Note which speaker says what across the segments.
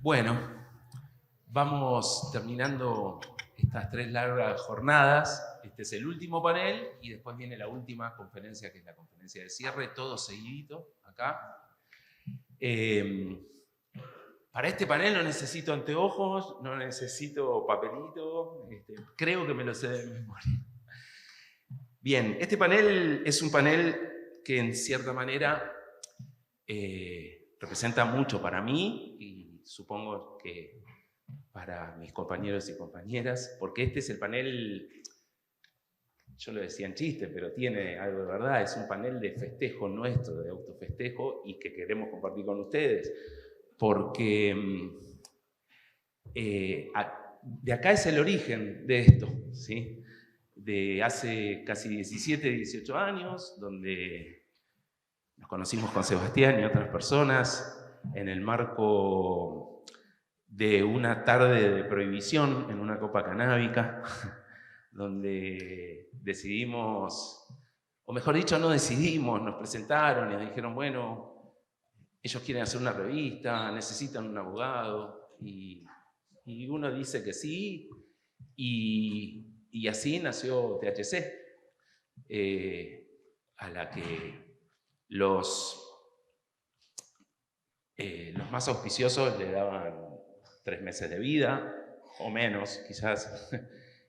Speaker 1: Bueno, vamos terminando estas 3 largas jornadas. Este es el último panel y después viene la última conferencia, que es la conferencia de cierre, todo seguidito acá. Para este panel no necesito anteojos, no necesito papelito, creo que me lo sé de memoria. Bien, este panel es un panel que en cierta manera representa mucho para mí y supongo que para mis compañeros y compañeras, porque este es el panel, yo lo decía en chiste, pero tiene algo de verdad, es un panel de festejo nuestro, de autofestejo, y que queremos compartir con ustedes, porque de acá es el origen de esto, ¿sí? De hace casi 17, 18 años, donde nos conocimos con Sebastián y otras personas en el marco de una tarde de prohibición en una copa canábica, donde decidimos, o mejor dicho, no decidimos, nos presentaron y nos dijeron, bueno, ellos quieren hacer una revista, necesitan un abogado, y uno dice que sí, y así nació THC, a la que los más auspiciosos le daban 3 meses de vida, o menos quizás,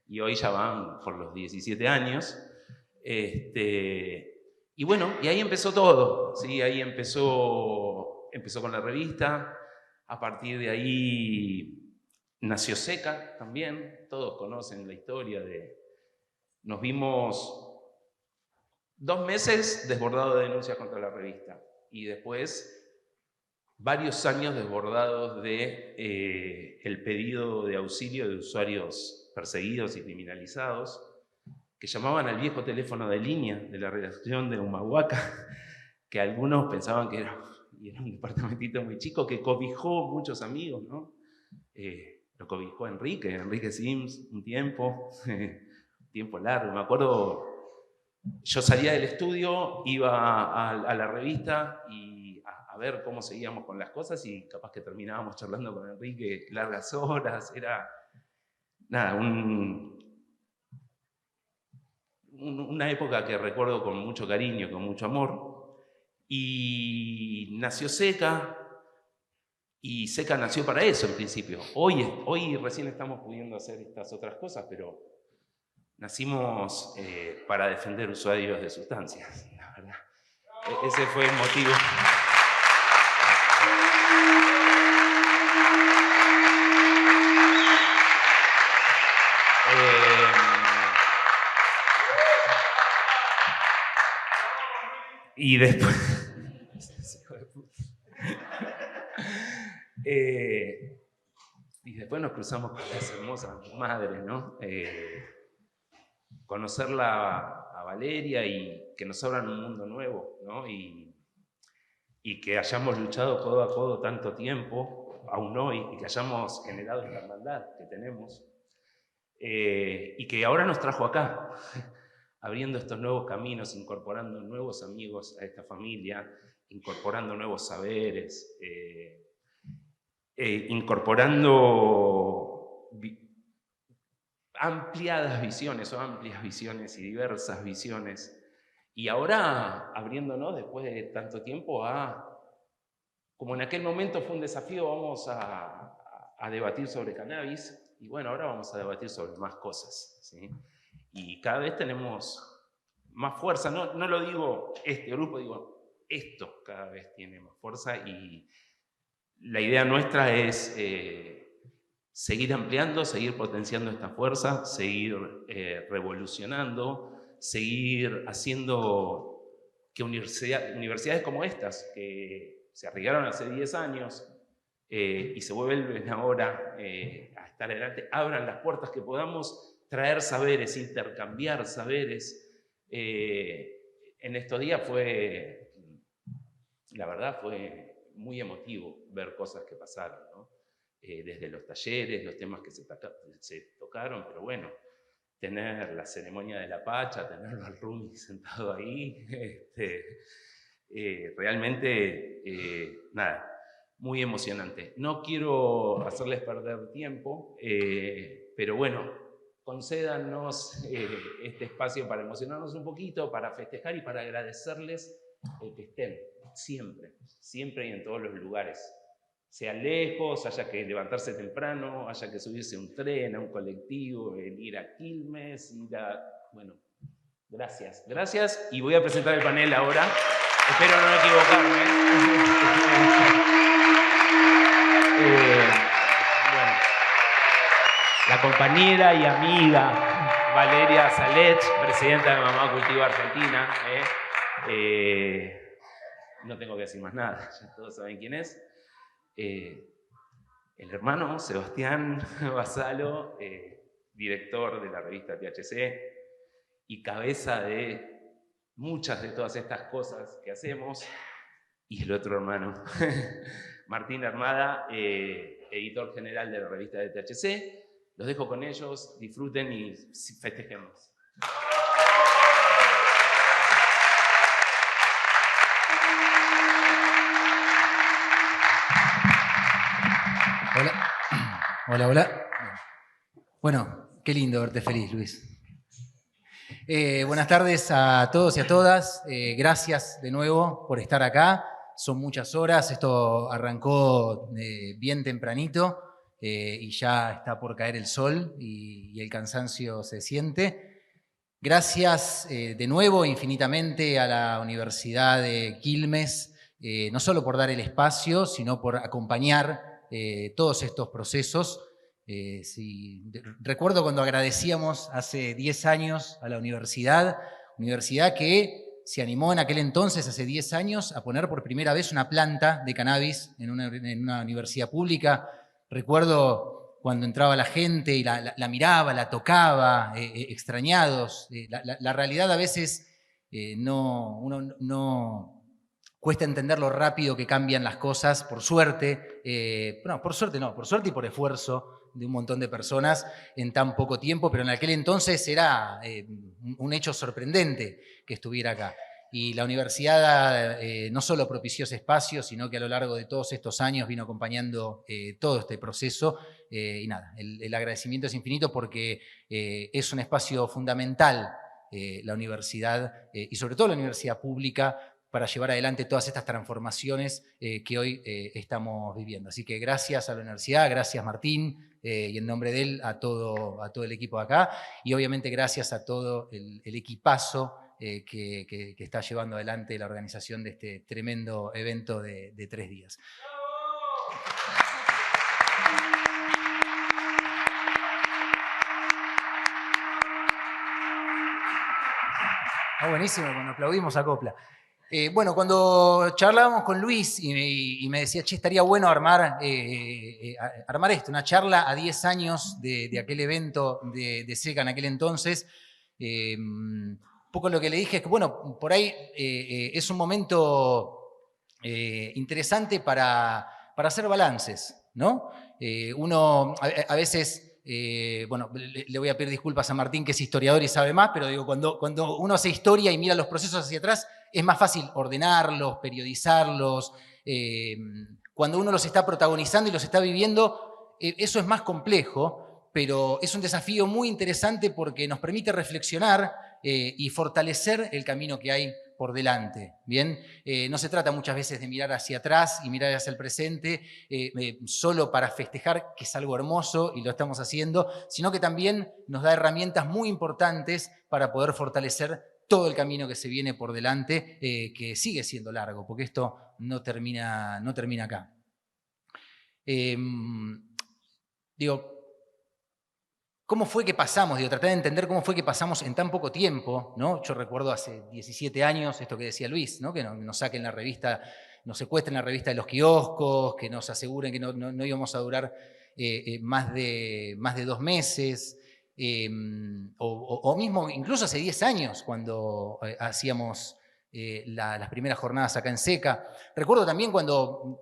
Speaker 1: y hoy ya van por los 17 años. Y bueno, y ahí empezó todo, ¿sí? Ahí empezó con la revista, a partir de ahí nació Seca también, todos conocen la historia de... Nos vimos 2 meses desbordados de denuncias contra la revista, y después varios años desbordados de el pedido de auxilio de usuarios perseguidos y criminalizados, que llamaban al viejo teléfono de línea de la redacción de Humahuaca, que algunos pensaban que era un departamentito muy chico, que cobijó muchos amigos, ¿no? Lo cobijó Enrique Sims, un tiempo largo. Me acuerdo, yo salía del estudio, iba a la revista y a ver cómo seguíamos con las cosas, y capaz que terminábamos charlando con Enrique largas horas. Era nada, una época que recuerdo con mucho cariño, con mucho amor. Y nació Seca, y Seca nació para eso en principio. Hoy recién estamos pudiendo hacer estas otras cosas, pero nacimos para defender usuarios de sustancias, la verdad. Ese fue el motivo. Y después... y después nos cruzamos con las hermosas madres, ¿no? Conocerla a Valeria y que nos abran un mundo nuevo, ¿no? Y que hayamos luchado codo a codo tanto tiempo, aún hoy, y que hayamos generado esta hermandad que tenemos, y que ahora nos trajo acá, abriendo estos nuevos caminos, incorporando nuevos amigos a esta familia, incorporando nuevos saberes, incorporando amplias visiones y diversas visiones, y ahora abriéndonos después de tanto tiempo como en aquel momento fue un desafío, vamos a debatir sobre cannabis, y bueno, ahora vamos a debatir sobre más cosas, ¿sí? Y cada vez tenemos más fuerza, no lo digo este grupo, digo esto cada vez tiene más fuerza, y la idea nuestra es seguir ampliando, seguir potenciando esta fuerza, seguir revolucionando, seguir haciendo que universidades como estas, que se arriesgaron hace 10 años y se vuelven ahora a estar adelante, abran las puertas, que podamos traer saberes, intercambiar saberes. En estos días la verdad fue muy emotivo ver cosas que pasaron, ¿no? Desde los talleres, los temas que se tocaron, pero bueno, tener la ceremonia de la Pacha, tenerlo al Rumi sentado ahí, realmente, nada, muy emocionante. No quiero hacerles perder tiempo, pero bueno, concédanos este espacio para emocionarnos un poquito, para festejar y para agradecerles el que estén, siempre, siempre y en todos los lugares. Sea lejos, haya que levantarse temprano, haya que subirse a un tren, a un colectivo, ir a Quilmes, bueno, gracias, gracias. Y voy a presentar el panel ahora. Espero no equivocarme. Bueno, la compañera y amiga Valeria Salech, presidenta de Mamá Cultiva Argentina. No tengo que decir más nada, ya todos saben quién es. El hermano Sebastián Basalo, director de la revista THC y cabeza de muchas de todas estas cosas que hacemos, y el otro hermano, Martín Armada, editor general de la revista de THC. Los dejo con ellos, disfruten y festejemos.
Speaker 2: Hola. Hola, hola. Bueno, qué lindo verte feliz, Luis. Buenas tardes a todos y a todas. Gracias de nuevo por estar acá. Son muchas horas. Esto arrancó bien tempranito y ya está por caer el sol y el cansancio se siente. Gracias de nuevo infinitamente a la Universidad de Quilmes, no solo por dar el espacio, sino por acompañar todos estos procesos. Recuerdo cuando agradecíamos hace 10 años a la universidad que se animó en aquel entonces, hace 10 años, a poner por primera vez una planta de cannabis en una universidad pública. Recuerdo cuando entraba la gente y la miraba, la tocaba, extrañados. La realidad a veces uno no cuesta entender lo rápido que cambian las cosas, por suerte. Por suerte y por esfuerzo de un montón de personas en tan poco tiempo, pero en aquel entonces era un hecho sorprendente que estuviera acá. Y la universidad no solo propició ese espacio, sino que a lo largo de todos estos años vino acompañando todo este proceso. Y nada, el agradecimiento es infinito porque es un espacio fundamental, la universidad, y sobre todo la universidad pública, para llevar adelante todas estas transformaciones que hoy estamos viviendo. Así que gracias a la universidad, gracias Martín, y en nombre de él a todo el equipo de acá, y obviamente gracias a todo el equipazo que está llevando adelante la organización de este tremendo evento de 3 días. Buenísimo, cuando aplaudimos a copla. Bueno, cuando charlábamos con Luis y me decía, che, estaría bueno armar esto, una charla a 10 años de aquel evento de SECA en aquel entonces. Un poco lo que le dije es que, bueno, por ahí es un momento interesante para hacer balances, ¿no? Uno a veces... bueno, le voy a pedir disculpas a Martín, que es historiador y sabe más, pero digo, cuando uno hace historia y mira los procesos hacia atrás, es más fácil ordenarlos, periodizarlos. Cuando uno los está protagonizando y los está viviendo, eso es más complejo, pero es un desafío muy interesante porque nos permite reflexionar y fortalecer el camino que hay por delante, ¿bien? No se trata muchas veces de mirar hacia atrás y mirar hacia el presente solo para festejar, que es algo hermoso y lo estamos haciendo, sino que también nos da herramientas muy importantes para poder fortalecer todo el camino que se viene por delante, que sigue siendo largo, porque esto no termina acá. ¿Cómo fue que pasamos? Tratar de entender cómo fue que pasamos en tan poco tiempo, ¿no? Yo recuerdo hace 17 años, esto que decía Luis, ¿no? Que nos saquen la revista, nos secuestren la revista de los kioscos, que nos aseguren que no íbamos a durar más de 2 meses, o mismo incluso hace 10 años, cuando hacíamos las primeras jornadas acá en SECA. Recuerdo también cuando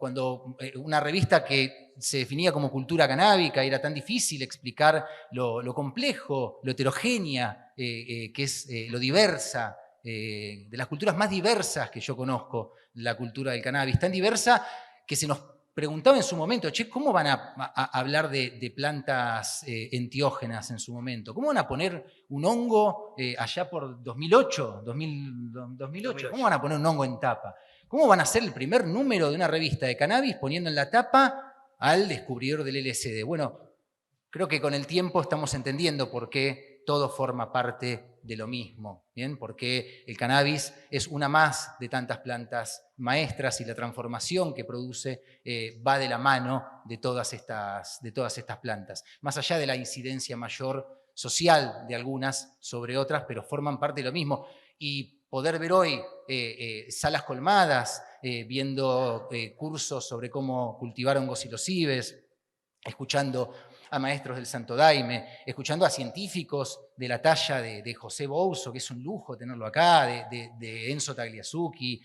Speaker 2: una revista que se definía como cultura canábica y era tan difícil explicar lo complejo, lo heterogénea, que es lo diversa, de las culturas más diversas que yo conozco, la cultura del cannabis, tan diversa que se nos preguntaba en su momento, che, ¿cómo van a hablar de plantas entiógenas en su momento? ¿Cómo van a poner un hongo allá por 2008? ¿Cómo van a poner un hongo en tapa? ¿Cómo van a hacer el primer número de una revista de cannabis poniendo en la tapa al descubridor del LSD? Bueno, creo que con el tiempo estamos entendiendo por qué todo forma parte de lo mismo, ¿bien? Porque el cannabis es una más de tantas plantas maestras y la transformación que produce va de la mano de todas estas plantas. Más allá de la incidencia mayor social de algunas sobre otras, pero forman parte de lo mismo. Y poder ver hoy salas colmadas, viendo cursos sobre cómo cultivar hongos silocibes, escuchando a maestros del Santo Daime, escuchando a científicos de la talla de José Bouso, que es un lujo tenerlo acá, de Enzo Tagliasucchi,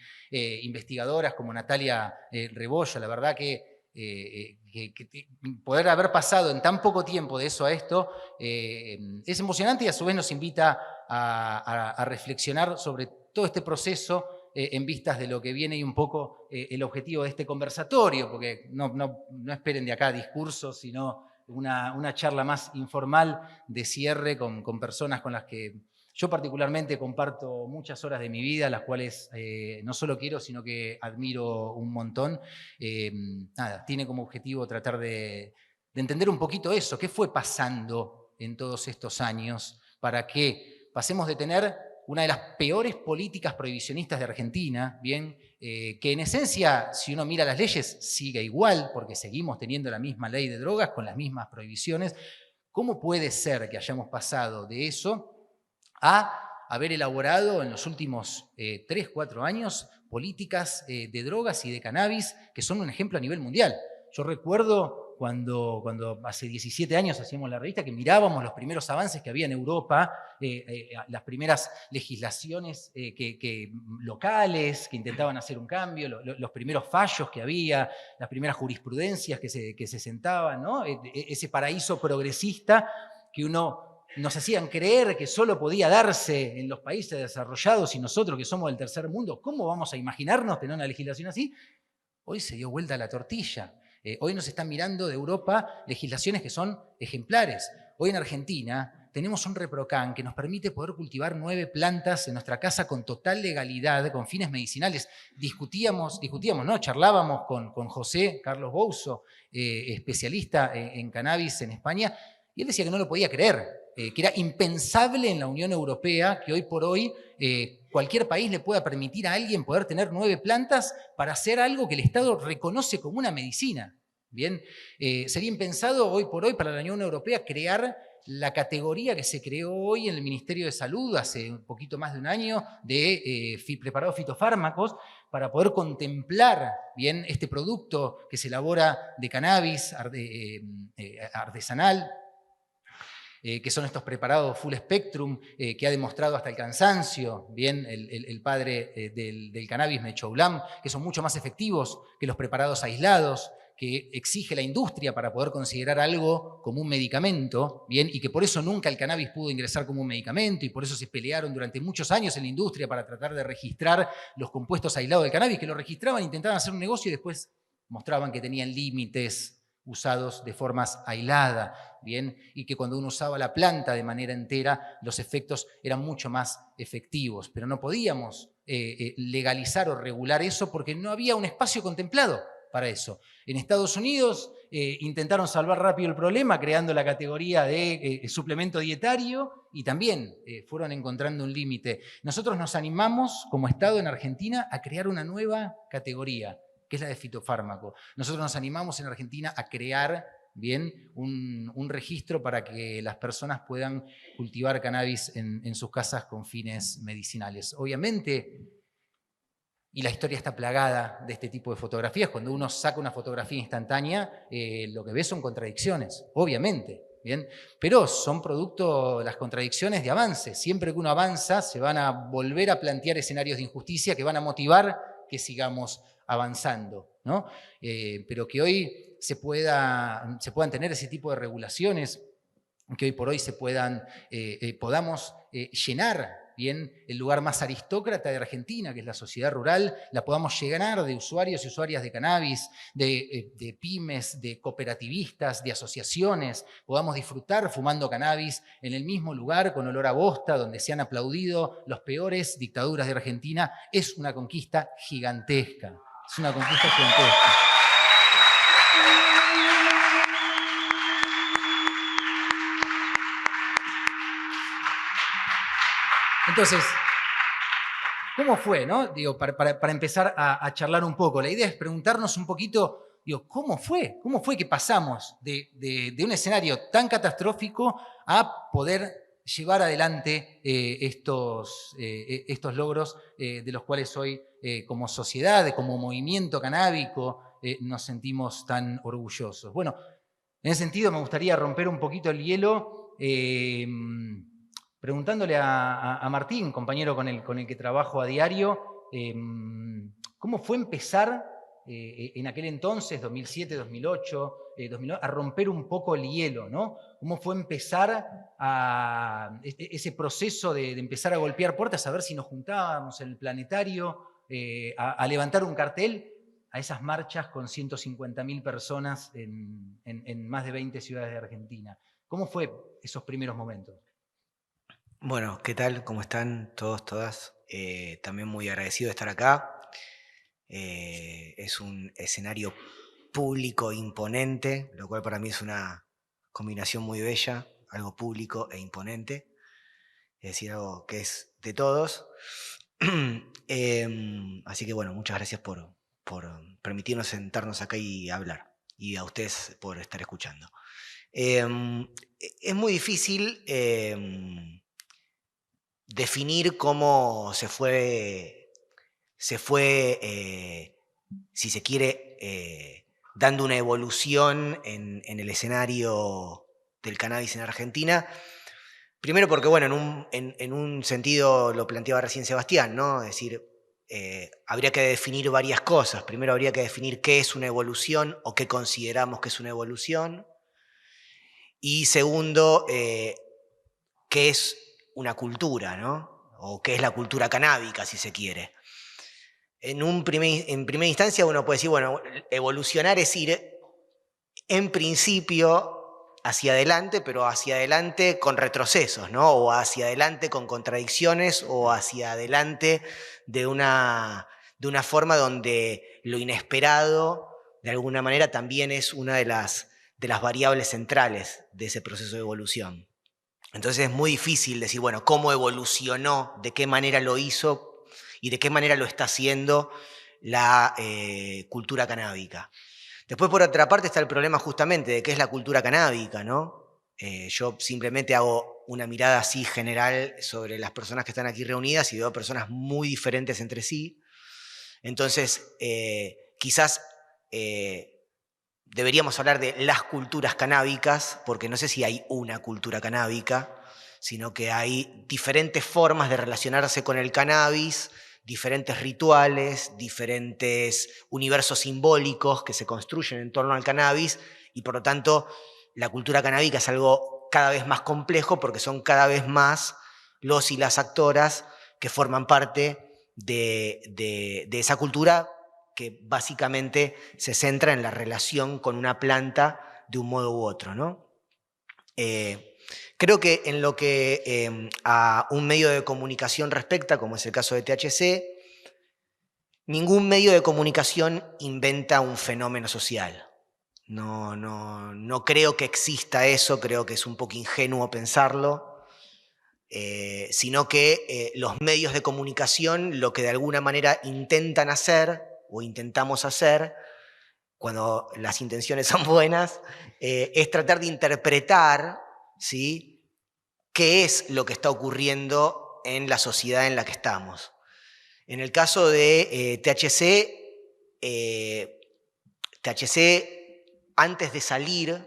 Speaker 2: investigadoras como Natalia Rebollo. La verdad que poder haber pasado en tan poco tiempo de eso a esto es emocionante y a su vez nos invita a reflexionar sobre todo este proceso en vistas de lo que viene y un poco el objetivo de este conversatorio, porque no esperen de acá discursos, sino una charla más informal de cierre con personas con las que yo particularmente comparto muchas horas de mi vida, las cuales no solo quiero, sino que admiro un montón. Tiene como objetivo tratar de entender un poquito eso, qué fue pasando en todos estos años para que pasemos de tener una de las peores políticas prohibicionistas de Argentina, bien, que en esencia, si uno mira las leyes, sigue igual, porque seguimos teniendo la misma ley de drogas con las mismas prohibiciones. ¿Cómo puede ser que hayamos pasado de eso a haber elaborado en los últimos 3, 4 años políticas de drogas y de cannabis que son un ejemplo a nivel mundial? Yo recuerdo cuando hace 17 años hacíamos la revista, que mirábamos los primeros avances que había en Europa, las primeras legislaciones locales que intentaban hacer un cambio, los primeros fallos que había, las primeras jurisprudencias que se sentaban, ¿no? Ese paraíso progresista que nos hacían creer que solo podía darse en los países desarrollados y nosotros que somos del tercer mundo, ¿cómo vamos a imaginarnos tener una legislación así? Hoy se dio vuelta la tortilla. Hoy nos están mirando de Europa legislaciones que son ejemplares. Hoy en Argentina tenemos un ReproCan que nos permite poder cultivar 9 plantas en nuestra casa con total legalidad, con fines medicinales. Discutíamos, ¿no? Charlábamos con José Carlos Bouso, especialista en cannabis en España, y él decía que no lo podía creer, que era impensable en la Unión Europea que hoy por hoy cualquier país le pueda permitir a alguien poder tener 9 plantas para hacer algo que el Estado reconoce como una medicina. Bien, sería impensado hoy por hoy para la Unión Europea crear la categoría que se creó hoy en el Ministerio de Salud hace un poquito más de un año de preparados fitofármacos para poder contemplar bien este producto que se elabora de cannabis artesanal, que son estos preparados full spectrum, que ha demostrado hasta el cansancio, bien, el padre del cannabis, Mechoulam, que son mucho más efectivos que los preparados aislados, que exige la industria para poder considerar algo como un medicamento, bien, y que por eso nunca el cannabis pudo ingresar como un medicamento y por eso se pelearon durante muchos años en la industria para tratar de registrar los compuestos aislados del cannabis, que lo registraban, intentaban hacer un negocio y después mostraban que tenían límites usados de formas aisladas, bien, y que cuando uno usaba la planta de manera entera, los efectos eran mucho más efectivos. Pero no podíamos legalizar o regular eso porque no había un espacio contemplado para eso. En Estados Unidos intentaron salvar rápido el problema creando la categoría de suplemento dietario y también fueron encontrando un límite. Nosotros nos animamos como Estado en Argentina a crear una nueva categoría, que es la de fitofármaco. Nosotros nos animamos en Argentina a crear bien un registro para que las personas puedan cultivar cannabis en sus casas con fines medicinales. Obviamente, y la historia está plagada de este tipo de fotografías, cuando uno saca una fotografía instantánea, lo que ve son contradicciones, obviamente. Bien, pero son producto las contradicciones de avance. Siempre que uno avanza, se van a volver a plantear escenarios de injusticia que van a motivar que sigamos avanzando, ¿no? Pero que hoy se puedan tener ese tipo de regulaciones, que hoy por hoy podamos llenar bien, el lugar más aristócrata de Argentina, que es la sociedad rural, la podamos llenar de usuarios y usuarias de cannabis, de pymes, de cooperativistas, de asociaciones, podamos disfrutar fumando cannabis en el mismo lugar con olor a bosta, donde se han aplaudido las peores dictaduras de Argentina, es una conquista gigantesca. Es una conquista gigantesca. Entonces, ¿cómo fue, no? Digo, para empezar a charlar un poco. La idea es preguntarnos un poquito, digo, ¿cómo fue? ¿Cómo fue que pasamos de un escenario tan catastrófico a poder llevar adelante estos logros de los cuales hoy, como sociedad, como movimiento canábico, nos sentimos tan orgullosos? Bueno, en ese sentido me gustaría romper un poquito el hielo preguntándole a Martín, compañero con el que trabajo a diario, ¿cómo fue empezar en aquel entonces, 2007, 2008, 2009, a romper un poco el hielo, ¿no? ¿Cómo fue empezar ese proceso de empezar a golpear puertas, a ver si nos juntábamos en el planetario, a levantar un cartel a esas marchas con 150.000 personas en más de 20 ciudades de Argentina? ¿Cómo fue esos primeros momentos?
Speaker 3: Bueno, ¿qué tal? ¿Cómo están todos, todas? También muy agradecido de estar acá. Es un escenario público imponente, lo cual para mí es una combinación muy bella, algo público e imponente, es decir, algo que es de todos. Así que bueno, muchas gracias por permitirnos sentarnos acá y hablar, y a ustedes por estar escuchando. Es muy difícil definir cómo se fue, si se quiere, dando una evolución en el escenario del cannabis en Argentina. Primero porque, bueno, en un sentido lo planteaba recién Sebastián, ¿no? Es decir, habría que definir varias cosas. Primero habría que definir qué es una evolución o qué consideramos que es una evolución. Y segundo, qué es una cultura, ¿no? O qué es la cultura canábica, si se quiere. En primera instancia uno puede decir, bueno, evolucionar es ir en principio hacia adelante, pero hacia adelante con retrocesos, ¿no? O hacia adelante con contradicciones, o hacia adelante de una forma donde lo inesperado, de alguna manera, también es una de las variables centrales de ese proceso de evolución. Entonces es muy difícil decir, bueno, cómo evolucionó, de qué manera lo hizo y de qué manera lo está haciendo la cultura canábica. Después, por otra parte, está el problema justamente de qué es la cultura canábica, ¿no? Yo simplemente hago una mirada así general sobre las personas que están aquí reunidas y veo personas muy diferentes entre sí. Entonces, quizás deberíamos hablar de las culturas canábicas, porque no sé si hay una cultura canábica, sino que hay diferentes formas de relacionarse con el cannabis, diferentes rituales, diferentes universos simbólicos que se construyen en torno al cannabis, y por lo tanto la cultura canábica es algo cada vez más complejo porque son cada vez más los y las actoras que forman parte de esa cultura, que básicamente se centra en la relación con una planta de un modo u otro, ¿no? Creo que en lo que a un medio de comunicación respecta, como es el caso de THC, ningún medio de comunicación inventa un fenómeno social. No creo que exista eso, creo que es un poco ingenuo pensarlo, sino que los medios de comunicación lo que de alguna manera intentan hacer, o intentamos hacer, cuando las intenciones son buenas, es tratar de interpretar, ¿sí?, qué es lo que está ocurriendo en la sociedad en la que estamos. En el caso de THC, antes de salir,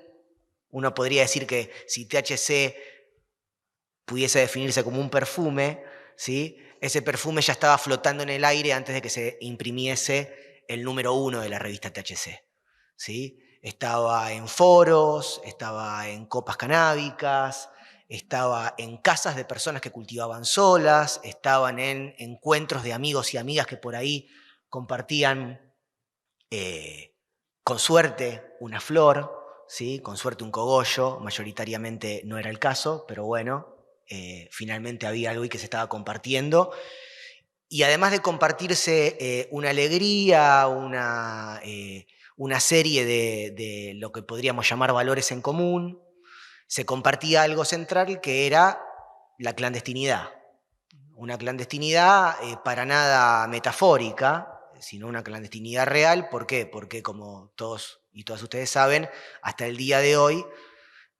Speaker 3: uno podría decir que si THC pudiese definirse como un perfume, ¿sí?, ese perfume ya estaba flotando en el aire antes de que se imprimiese el número 1 de la revista THC, ¿sí? Estaba en foros, estaba en copas canábicas, estaba en casas de personas que cultivaban solas, estaban en encuentros de amigos y amigas que por ahí compartían, con suerte, una flor, ¿sí? Con suerte un cogollo, mayoritariamente no era el caso, pero bueno, finalmente había algo ahí que se estaba compartiendo. Y además de compartirse una alegría, una serie de lo que podríamos llamar valores en común, se compartía algo central que era la clandestinidad. Una clandestinidad para nada metafórica, sino una clandestinidad real. ¿Por qué? Porque, como todos y todas ustedes saben, hasta el día de hoy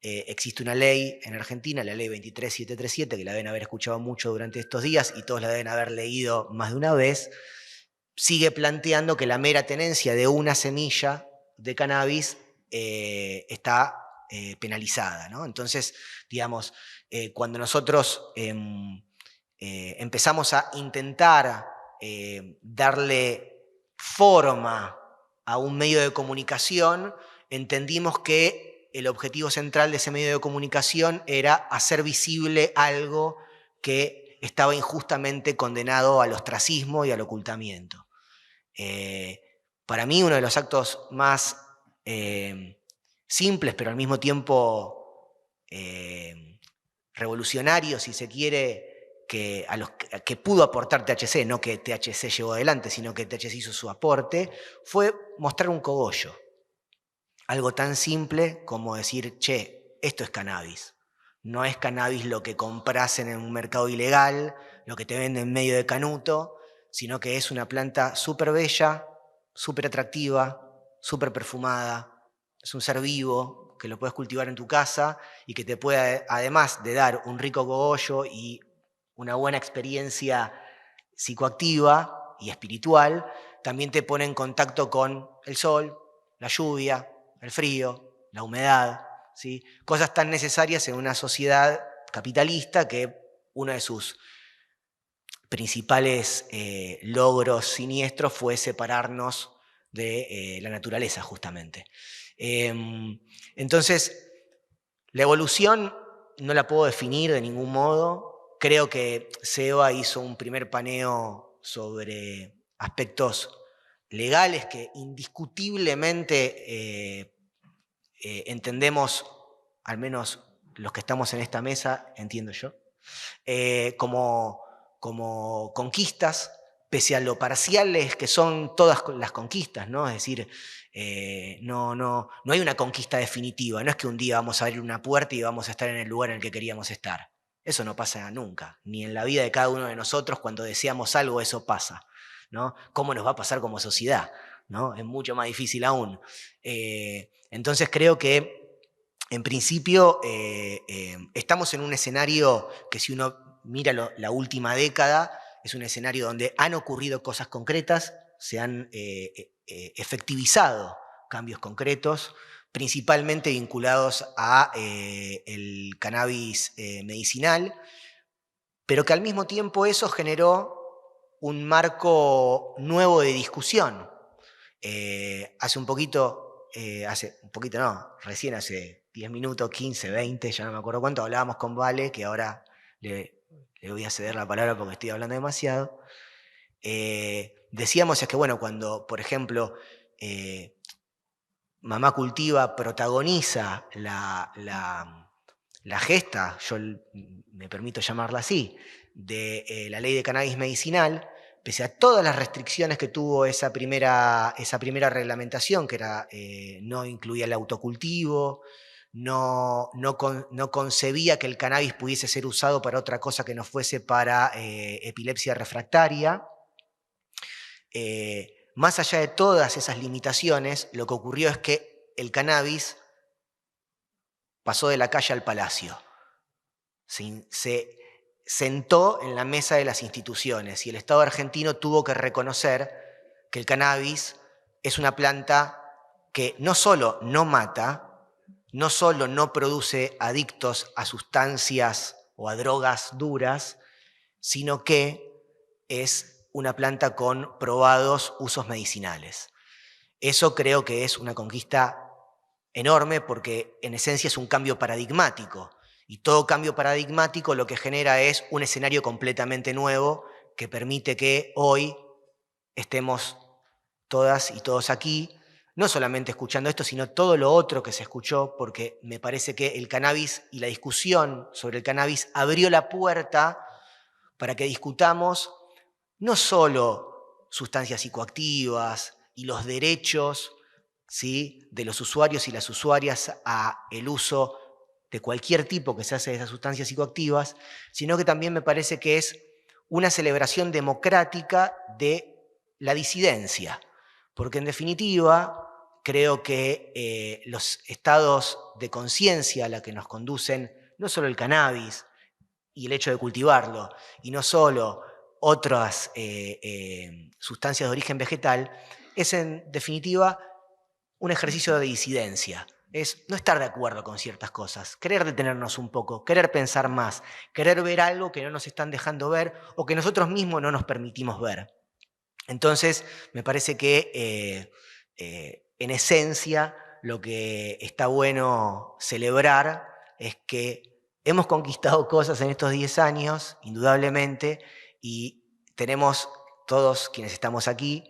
Speaker 3: existe una ley en Argentina, la ley 23737, que la deben haber escuchado mucho durante estos días y todos la deben haber leído más de una vez, sigue planteando que la mera tenencia de una semilla de cannabis está penalizada, ¿no? Entonces, digamos, cuando nosotros empezamos a intentar darle forma a un medio de comunicación, entendimos que el objetivo central de ese medio de comunicación era hacer visible algo que estaba injustamente condenado al ostracismo y al ocultamiento. Para mí, uno de los actos más simples, pero al mismo tiempo revolucionarios, si se quiere, que pudo aportar THC, no que THC llevó adelante, sino que THC hizo su aporte, fue mostrar un cogollo. Algo tan simple como decir, che, esto es cannabis. No es cannabis lo que compras en un mercado ilegal, lo que te venden en medio de canuto, sino que es una planta súper bella, súper atractiva, súper perfumada. Es un ser vivo que lo puedes cultivar en tu casa y que te puede, además de dar un rico cogollo y una buena experiencia psicoactiva y espiritual, también te pone en contacto con el sol, la lluvia, el frío, la humedad, ¿sí? Cosas tan necesarias en una sociedad capitalista que uno de sus principales logros siniestros fue separarnos de la naturaleza, justamente. Entonces, la evolución no la puedo definir de ningún modo. Creo que Seba hizo un primer paneo sobre aspectos legales que indiscutiblemente entendemos, al menos los que estamos en esta mesa, entiendo yo, como conquistas, pese a lo parciales que son todas las conquistas, ¿no? Es decir, no hay una conquista definitiva, no es que un día vamos a abrir una puerta y vamos a estar en el lugar en el que queríamos estar. Eso no pasa nunca, ni en la vida de cada uno de nosotros. Cuando deseamos algo, eso pasa, ¿no? ¿Cómo nos va a pasar como sociedad? ¿No? Es mucho más difícil aún. Entonces creo que, en principio, estamos en un escenario que, si uno mira la última década, es un escenario donde han ocurrido cosas concretas, se han efectivizado cambios concretos, principalmente vinculados a el cannabis medicinal, pero que al mismo tiempo eso generó un marco nuevo de discusión. Recién hace 10 minutos, 15, 20, ya no me acuerdo cuánto, hablábamos con Vale, que ahora le voy a ceder la palabra porque estoy hablando demasiado. Decíamos es que, bueno, cuando, por ejemplo, Mamá Cultiva protagoniza la gesta, yo me permito llamarla así, de la ley de cannabis medicinal, pese a todas las restricciones que tuvo esa primera reglamentación, que era, no incluía el autocultivo, no concebía que el cannabis pudiese ser usado para otra cosa que no fuese para epilepsia refractaria. Más allá de todas esas limitaciones, lo que ocurrió es que el cannabis pasó de la calle al palacio. Se sentó en la mesa de las instituciones y el Estado argentino tuvo que reconocer que el cannabis es una planta que no solo no mata, no solo no produce adictos a sustancias o a drogas duras, sino que es una planta con probados usos medicinales. Eso creo que es una conquista enorme porque en esencia es un cambio paradigmático. Y todo cambio paradigmático lo que genera es un escenario completamente nuevo que permite que hoy estemos todas y todos aquí, no solamente escuchando esto, sino todo lo otro que se escuchó, porque me parece que el cannabis y la discusión sobre el cannabis abrió la puerta para que discutamos no solo sustancias psicoactivas y los derechos, ¿sí?, de los usuarios y las usuarias a el uso de cualquier tipo que se hace de esas sustancias psicoactivas, sino que también me parece que es una celebración democrática de la disidencia, porque en definitiva creo que los estados de conciencia a la que nos conducen no solo el cannabis y el hecho de cultivarlo, y no solo otras sustancias de origen vegetal, es en definitiva un ejercicio de disidencia. Es no estar de acuerdo con ciertas cosas, querer detenernos un poco, querer pensar más, querer ver algo que no nos están dejando ver o que nosotros mismos no nos permitimos ver. Entonces, me parece que en esencia lo que está bueno celebrar es que hemos conquistado cosas en estos 10 años, indudablemente, y tenemos todos quienes estamos aquí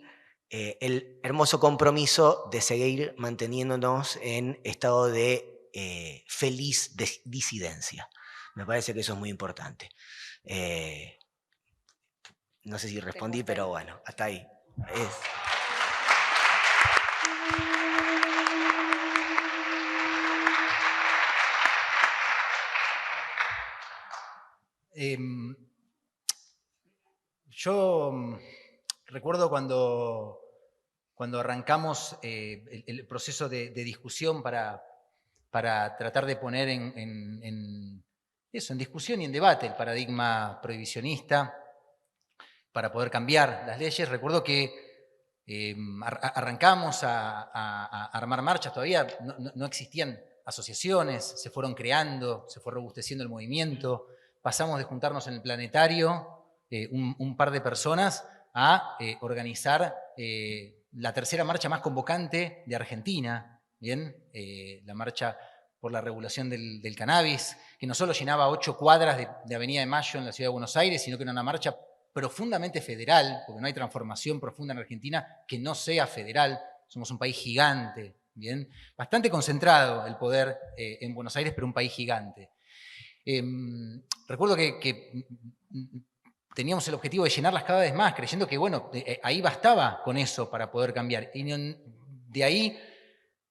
Speaker 3: el hermoso compromiso de seguir manteniéndonos en estado de feliz disidencia. Me parece que eso es muy importante. No sé si respondí, pero bueno, hasta ahí.
Speaker 2: Yo recuerdo cuando arrancamos el proceso de discusión para tratar de poner en discusión y en debate el paradigma prohibicionista, para poder cambiar las leyes. Recuerdo que arrancamos a armar marchas, todavía no existían asociaciones, se fueron creando, se fue robusteciendo el movimiento, pasamos de juntarnos en el planetario, un par de personas, a organizar la tercera marcha más convocante de Argentina, ¿bien? La marcha por la regulación del cannabis, que no solo llenaba 8 cuadras de Avenida de Mayo en la ciudad de Buenos Aires, sino que era una marcha profundamente federal, porque no hay transformación profunda en Argentina que no sea federal. Somos un país gigante, ¿bien? Bastante concentrado el poder en Buenos Aires, pero un país gigante. Recuerdo que teníamos el objetivo de llenarlas cada vez más, creyendo que, bueno, ahí bastaba con eso para poder cambiar. Y de ahí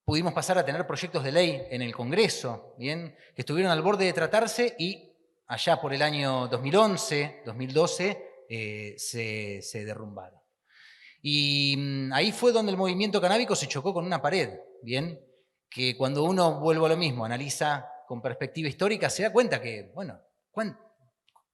Speaker 2: pudimos pasar a tener proyectos de ley en el Congreso, ¿bien?, que estuvieron al borde de tratarse y allá por el año 2011, 2012, se derrumbaron. Y ahí fue donde el movimiento canábico se chocó con una pared, ¿bien?, que cuando uno, vuelve a lo mismo, analiza con perspectiva histórica, se da cuenta que, bueno,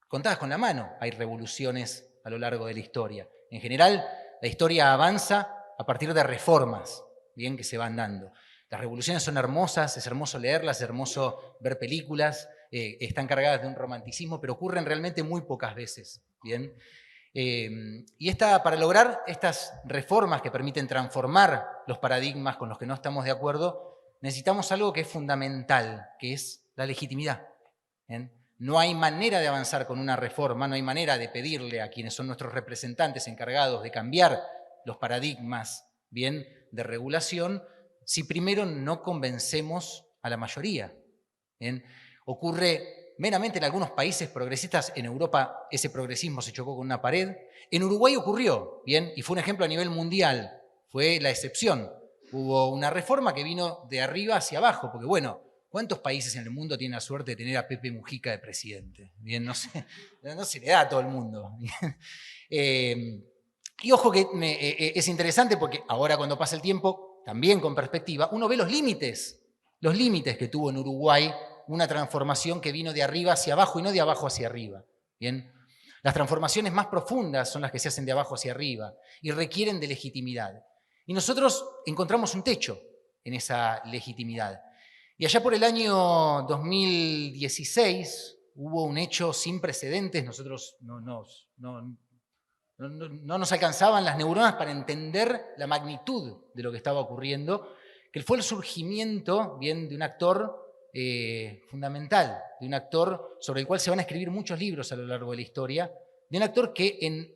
Speaker 2: contadas con la mano hay revoluciones a lo largo de la historia. En general, la historia avanza a partir de reformas, bien, que se van dando. Las revoluciones son hermosas, es hermoso leerlas, es hermoso ver películas, están cargadas de un romanticismo, pero ocurren realmente muy pocas veces, ¿bien? Y para lograr estas reformas que permiten transformar los paradigmas con los que no estamos de acuerdo, necesitamos algo que es fundamental, que es la legitimidad, ¿bien? No hay manera de avanzar con una reforma, no hay manera de pedirle a quienes son nuestros representantes encargados de cambiar los paradigmas, bien, de regulación, si primero no convencemos a la mayoría, ¿bien? Ocurre meramente en algunos países progresistas. En Europa ese progresismo se chocó con una pared. En Uruguay ocurrió, ¿bien?, y fue un ejemplo a nivel mundial, fue la excepción. Hubo una reforma que vino de arriba hacia abajo, porque bueno, ¿cuántos países en el mundo tienen la suerte de tener a Pepe Mujica de presidente? Bien, no se le da a todo el mundo. Y ojo que es interesante porque ahora, cuando pasa el tiempo, también con perspectiva, uno ve los límites que tuvo en Uruguay una transformación que vino de arriba hacia abajo y no de abajo hacia arriba. Bien, las transformaciones más profundas son las que se hacen de abajo hacia arriba y requieren de legitimidad. Y nosotros encontramos un techo en esa legitimidad. Y allá por el año 2016 hubo un hecho sin precedentes. Nosotros no nos alcanzaban las neuronas para entender la magnitud de lo que estaba ocurriendo, que fue el surgimiento, bien, de un actor fundamental, de un actor sobre el cual se van a escribir muchos libros a lo largo de la historia, de un actor que en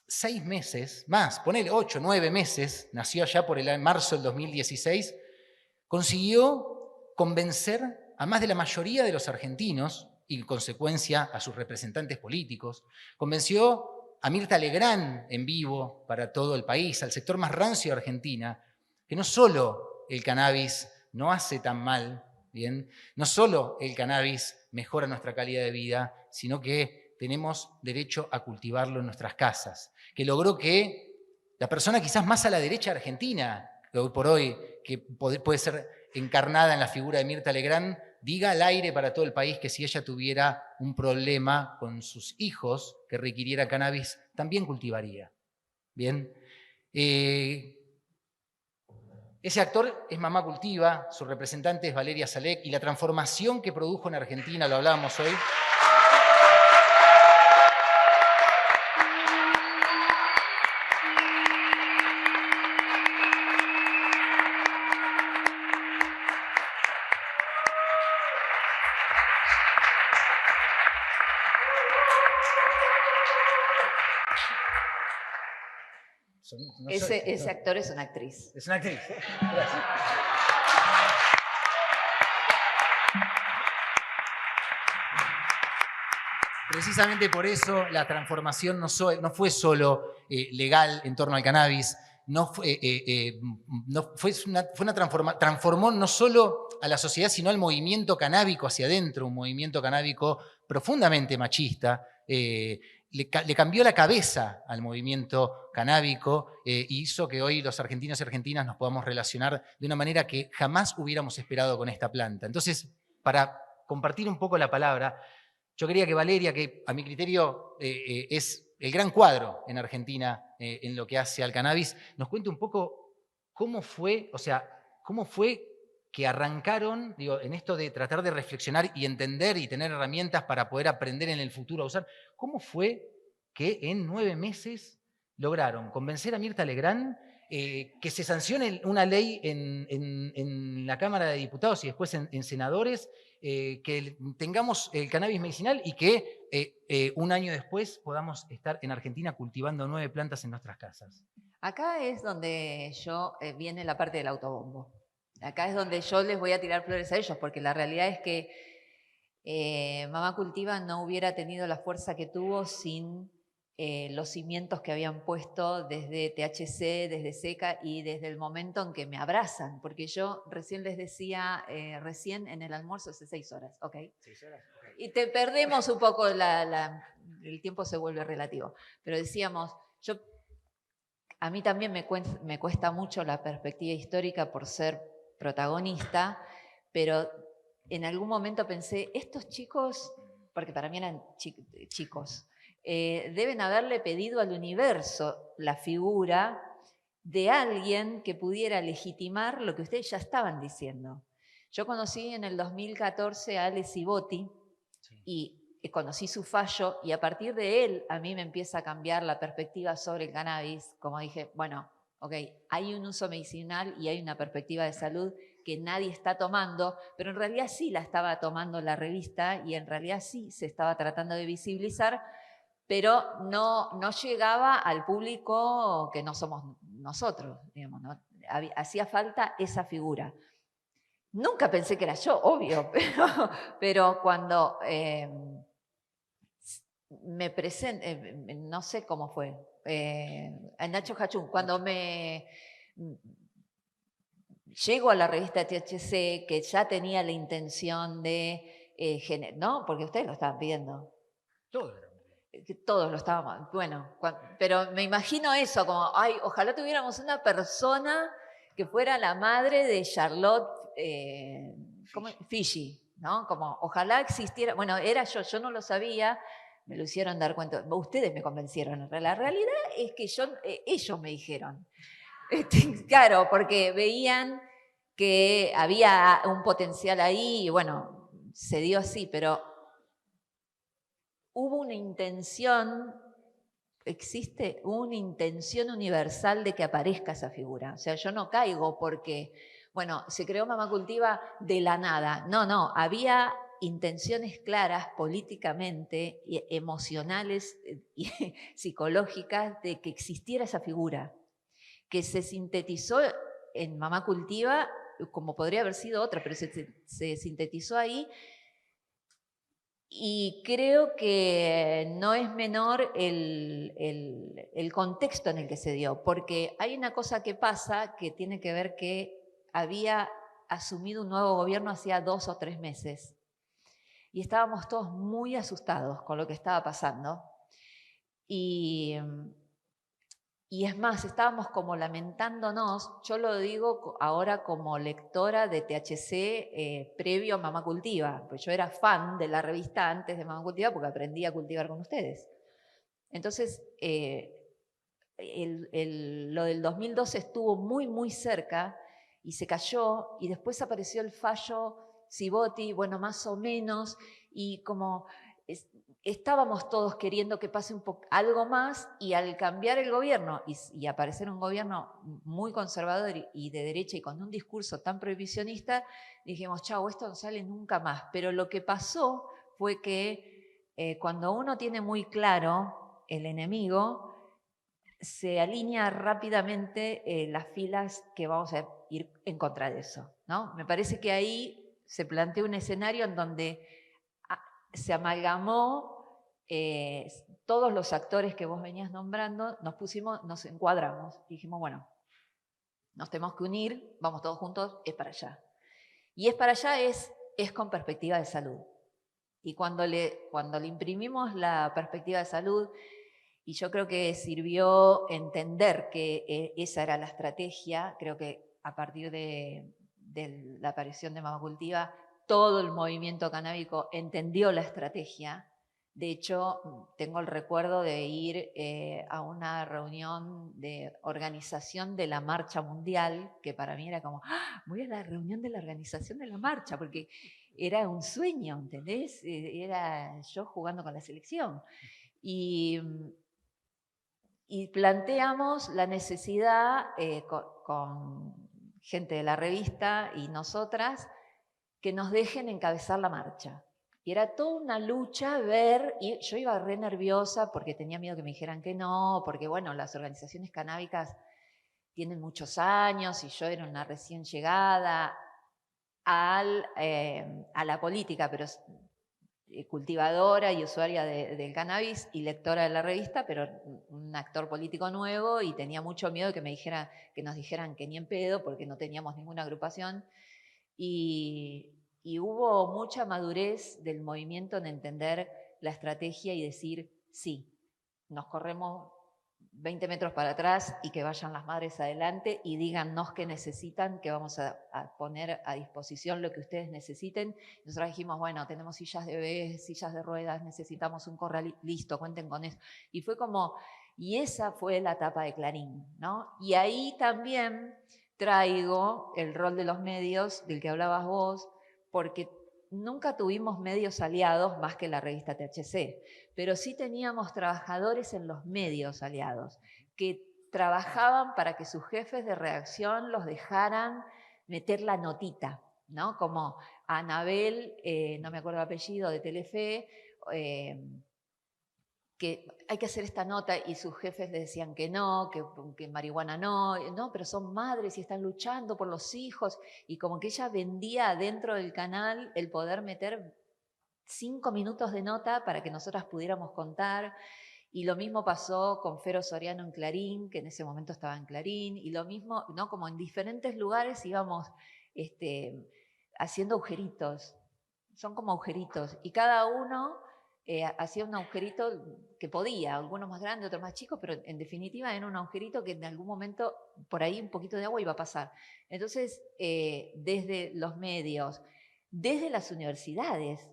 Speaker 2: 6 meses, más, ponele 8, 9 meses, nació allá por el marzo del 2016, consiguió convencer a más de la mayoría de los argentinos, y en consecuencia a sus representantes políticos, convenció a Mirta Legrand en vivo para todo el país, al sector más rancio de Argentina, que no solo el cannabis no hace tan mal, ¿bien? No solo el cannabis mejora nuestra calidad de vida, sino que tenemos derecho a cultivarlo en nuestras casas, que logró que la persona quizás más a la derecha de Argentina, que hoy por hoy, que puede ser encarnada en la figura de Mirta Legrand, diga al aire para todo el país que si ella tuviera un problema con sus hijos que requiriera cannabis, también cultivaría. Bien. Ese actor es Mamá Cultiva, su representante es Valeria Salek, y la transformación que produjo en Argentina, lo hablábamos hoy,
Speaker 4: Ese actor es una actriz.
Speaker 2: Es una actriz. Gracias. Precisamente por eso la transformación no fue solo legal en torno al cannabis, transformó no solo a la sociedad, sino al movimiento canábico hacia adentro, un movimiento canábico profundamente machista. Le cambió la cabeza al movimiento canábico e hizo que hoy los argentinos y argentinas nos podamos relacionar de una manera que jamás hubiéramos esperado con esta planta. Entonces, para compartir un poco la palabra, yo quería que Valeria, que a mi criterio es el gran cuadro en Argentina en lo que hace al cannabis, nos cuente un poco cómo fue que arrancaron, digo, en esto de tratar de reflexionar y entender y tener herramientas para poder aprender en el futuro a usar. ¿Cómo fue que en 9 meses lograron convencer a Mirta Legrand que se sancione una ley en la Cámara de Diputados y después en senadores, que tengamos el cannabis medicinal y que un año después podamos estar en Argentina cultivando 9 plantas en nuestras casas?
Speaker 4: Acá es donde viene la parte del autobombo. Acá es donde yo les voy a tirar flores a ellos, porque la realidad es que Mamá Cultiva no hubiera tenido la fuerza que tuvo sin los cimientos que habían puesto desde THC, desde SECA y desde el momento en que me abrazan. Porque yo recién les decía, recién en el almuerzo hace 6 horas, ¿ok?
Speaker 2: 6 horas, okay.
Speaker 4: Y te perdemos un poco, el tiempo se vuelve relativo. Pero decíamos, a mí también me cuesta mucho la perspectiva histórica por ser protagonista, pero en algún momento pensé, estos chicos, porque para mí eran chicos, deben haberle pedido al universo la figura de alguien que pudiera legitimar lo que ustedes ya estaban diciendo. Yo conocí en el 2014 a Ale Cibotti y conocí su fallo y a partir de él a mí me empieza a cambiar la perspectiva sobre el cannabis. Como dije, bueno, ok, hay un uso medicinal y hay una perspectiva de salud que nadie está tomando, pero en realidad sí la estaba tomando la revista y en realidad sí se estaba tratando de visibilizar, pero no llegaba al público que no somos nosotros, digamos, ¿no? Hacía falta esa figura. Nunca pensé que era yo, obvio, pero cuando me presenté, no sé cómo fue, a Nacho Hachún, cuando llego a la revista THC, que ya tenía la intención de ¿no? Porque ustedes lo estaban pidiendo. Todos lo estábamos, bueno, pero me imagino eso, como, ay, ojalá tuviéramos una persona que fuera la madre de Charlotte Figi, ¿no? Como, ojalá existiera, bueno, era yo no lo sabía, me lo hicieron dar cuenta, ustedes me convencieron, la realidad es que ellos me dijeron, claro, porque veían que había un potencial ahí y bueno, se dio así, pero hubo una intención, existe una intención universal de que aparezca esa figura. O sea, yo no caigo porque, bueno, se creó Mamá Cultiva de la nada. No, había intenciones claras políticamente, emocionales y psicológicas de que existiera esa figura, que se sintetizó en Mamá Cultiva, como podría haber sido otra, pero se sintetizó ahí. Y creo que no es menor el contexto en el que se dio, porque hay una cosa que pasa que tiene que ver que había asumido un nuevo gobierno hacía 2 o 3 meses y estábamos todos muy asustados con lo que estaba pasando. Y es más, estábamos como lamentándonos, yo lo digo ahora como lectora de THC previo a Mamá Cultiva, pues yo era fan de la revista antes de Mamá Cultiva porque aprendí a cultivar con ustedes. Entonces, lo del 2012 estuvo muy cerca y se cayó, y después apareció el fallo Civoti, bueno, más o menos, y como estábamos todos queriendo que pase algo más, y al cambiar el gobierno y aparecer un gobierno muy conservador y de derecha y con un discurso tan prohibicionista, dijimos, chau, esto no sale nunca más. Pero lo que pasó fue que cuando uno tiene muy claro el enemigo, se alinea rápidamente las filas que vamos a ir en contra de eso, ¿no? Me parece que ahí se planteó un escenario en donde se amalgamó todos los actores que vos venías nombrando, nos encuadramos, dijimos, bueno, nos tenemos que unir, vamos todos juntos, es para allá. Y es para allá es con perspectiva de salud. Y cuando le imprimimos la perspectiva de salud, y yo creo que sirvió entender que esa era la estrategia, creo que a partir de la aparición de Mamá Cultiva, todo el movimiento canábico entendió la estrategia. De hecho, tengo el recuerdo de ir a una reunión de organización de la Marcha Mundial, que para mí era como, ¡ah! Voy a la reunión de la organización de la marcha, porque era un sueño, ¿entendés? Era yo jugando con la selección. Y planteamos la necesidad con gente de la revista y nosotras que nos dejen encabezar la marcha. Y era toda una lucha ver, y yo iba re nerviosa porque tenía miedo que me dijeran que no, porque bueno, las organizaciones canábicas tienen muchos años y yo era una recién llegada a la política, pero cultivadora y usuaria del cannabis y lectora de la revista, pero un actor político nuevo, y tenía mucho miedo de que nos dijeran que ni en pedo porque no teníamos ninguna agrupación. Y hubo mucha madurez del movimiento en entender la estrategia y decir, sí, nos corremos 20 metros para atrás y que vayan las madres adelante y dígannos qué necesitan, que vamos a poner a disposición lo que ustedes necesiten. Nosotros dijimos, bueno, tenemos sillas de bebés, sillas de ruedas, necesitamos un corral, listo, cuenten con eso. Y fue como, y esa fue la etapa de Clarín, ¿no? Y ahí también traigo el rol de los medios del que hablabas vos, porque nunca tuvimos medios aliados más que la revista THC, pero sí teníamos trabajadores en los medios aliados que trabajaban para que sus jefes de redacción los dejaran meter la notita, ¿no? Como Anabel, no me acuerdo el apellido, de Telefe, que hay que hacer esta nota y sus jefes le decían que no, que marihuana no, pero son madres y están luchando por los hijos, y como que ella vendía dentro del canal el poder meter 5 minutos de nota para que nosotras pudiéramos contar. Y lo mismo pasó con Fero Soriano en Clarín, que en ese momento estaba en Clarín, y lo mismo, ¿no? Como en diferentes lugares íbamos haciendo agujeritos, son como agujeritos, y cada uno hacía un agujerito que podía, algunos más grandes, otros más chicos, pero en definitiva era un agujerito que en algún momento por ahí un poquito de agua iba a pasar. Entonces, desde los medios, desde las universidades,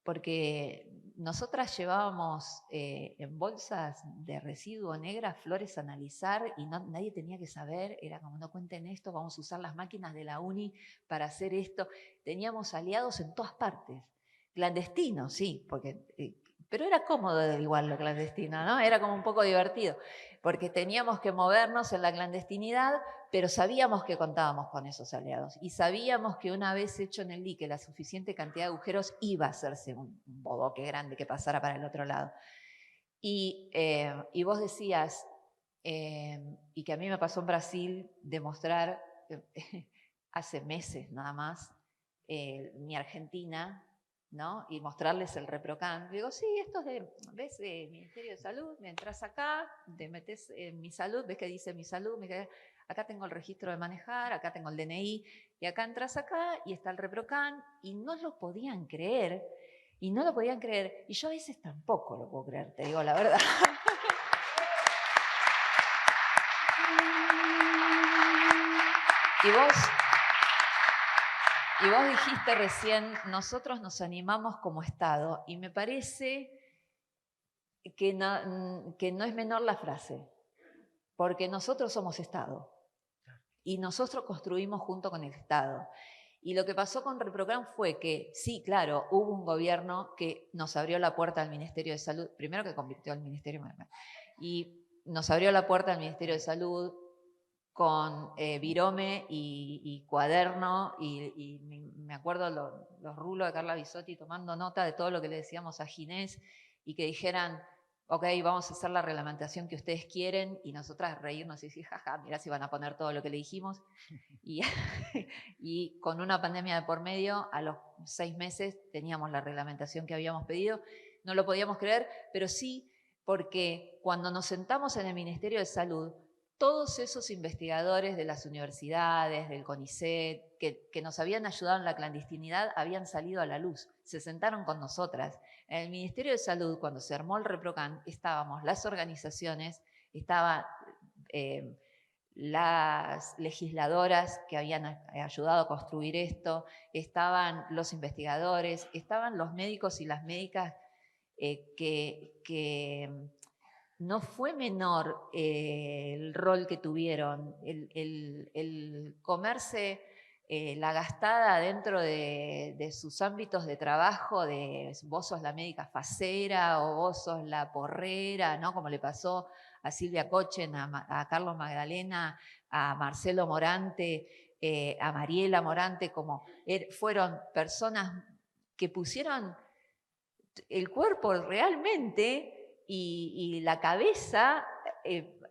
Speaker 4: porque nosotras llevábamos en bolsas de residuo negras flores a analizar y nadie tenía que saber, era como no cuenten esto, vamos a usar las máquinas de la uni para hacer esto. Teníamos aliados en todas partes, clandestinos, sí, porque Pero era cómodo igual lo clandestino, ¿no? Era como un poco divertido, porque teníamos que movernos en la clandestinidad, pero sabíamos que contábamos con esos aliados. Y sabíamos que una vez hecho en el dique la suficiente cantidad de agujeros, iba a hacerse un bodoque grande que pasara para el otro lado. Y vos decías, y que a mí me pasó en Brasil, demostrar hace meses nada más, mi Argentina, ¿no? Y mostrarles el ReproCan. Digo, sí, esto es de, ¿ves? Ministerio de Salud, me entras acá, te metes en mi salud, ves que dice mi salud, acá tengo el registro de manejar, acá tengo el DNI, y acá entras acá y está el ReproCan, y no lo podían creer, y no lo podían creer, y yo a veces tampoco lo puedo creer, te digo la verdad. Y vos dijiste recién, nosotros nos animamos como Estado, y me parece que no es menor la frase, porque nosotros somos Estado, y nosotros construimos junto con el Estado. Y lo que pasó con ReproCan fue que, sí, claro, hubo un gobierno que nos abrió la puerta al Ministerio de Salud, primero que convirtió al Ministerio, y nos abrió la puerta al Ministerio de Salud con virome y cuaderno, y me acuerdo los rulos de Carla Bisotti tomando nota de todo lo que le decíamos a Ginés, y que dijeran, ok, vamos a hacer la reglamentación que ustedes quieren, y nosotras reírnos y decir, jaja, mirá si van a poner todo lo que le dijimos. Y con una pandemia de por medio, a los 6 meses teníamos la reglamentación que habíamos pedido. No lo podíamos creer, pero sí porque cuando nos sentamos en el Ministerio de Salud, todos esos investigadores de las universidades, del CONICET, que nos habían ayudado en la clandestinidad, habían salido a la luz, se sentaron con nosotras. En el Ministerio de Salud, cuando se armó el ReproCan, estábamos las organizaciones, estaban las legisladoras que habían ayudado a construir esto, estaban los investigadores, estaban los médicos y las médicas que no fue menor el rol que tuvieron, el comerse la gastada dentro de sus ámbitos de trabajo, de vos sos la médica facera o vos sos la porrera, ¿no? Como le pasó a Silvia Cochen, a Carlos Magdalena, a Marcelo Morante, a Mariela Morante, como fueron personas que pusieron el cuerpo realmente y la cabeza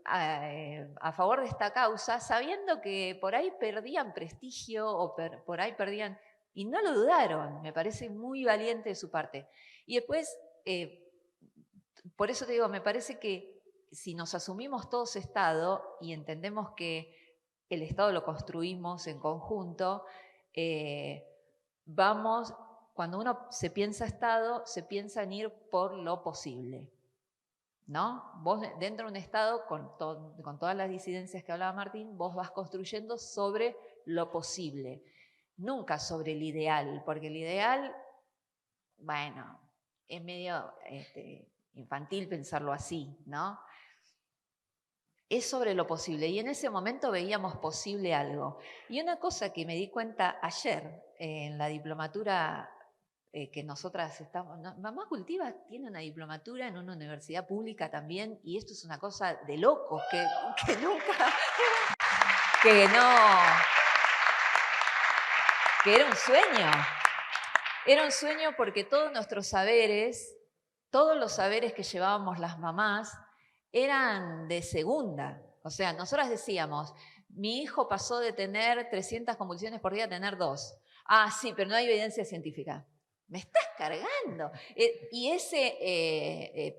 Speaker 4: a favor de esta causa, sabiendo que por ahí perdían prestigio o por ahí perdían, y no lo dudaron, me parece muy valiente de su parte. Y después, por eso te digo, me parece que si nos asumimos todos Estado y entendemos que el Estado lo construimos en conjunto, cuando uno se piensa Estado, se piensa en ir por lo posible, ¿no? Vos dentro de un Estado, con todas las disidencias que hablaba Martín, vos vas construyendo sobre lo posible, nunca sobre el ideal, porque el ideal, bueno, es medio infantil pensarlo así, ¿no? Es sobre lo posible, y en ese momento veíamos posible algo. Y una cosa que me di cuenta ayer en la diplomatura que nosotras estamos... Mamá Cultiva tiene una diplomatura en una universidad pública también, y esto es una cosa de locos, que nunca... que no... que era un sueño. Era un sueño porque todos nuestros saberes, todos los saberes que llevábamos las mamás, eran de segunda. O sea, nosotras decíamos, mi hijo pasó de tener 300 convulsiones por día a tener 2. Ah, sí, pero no hay evidencia científica. Me estás cargando. Y ese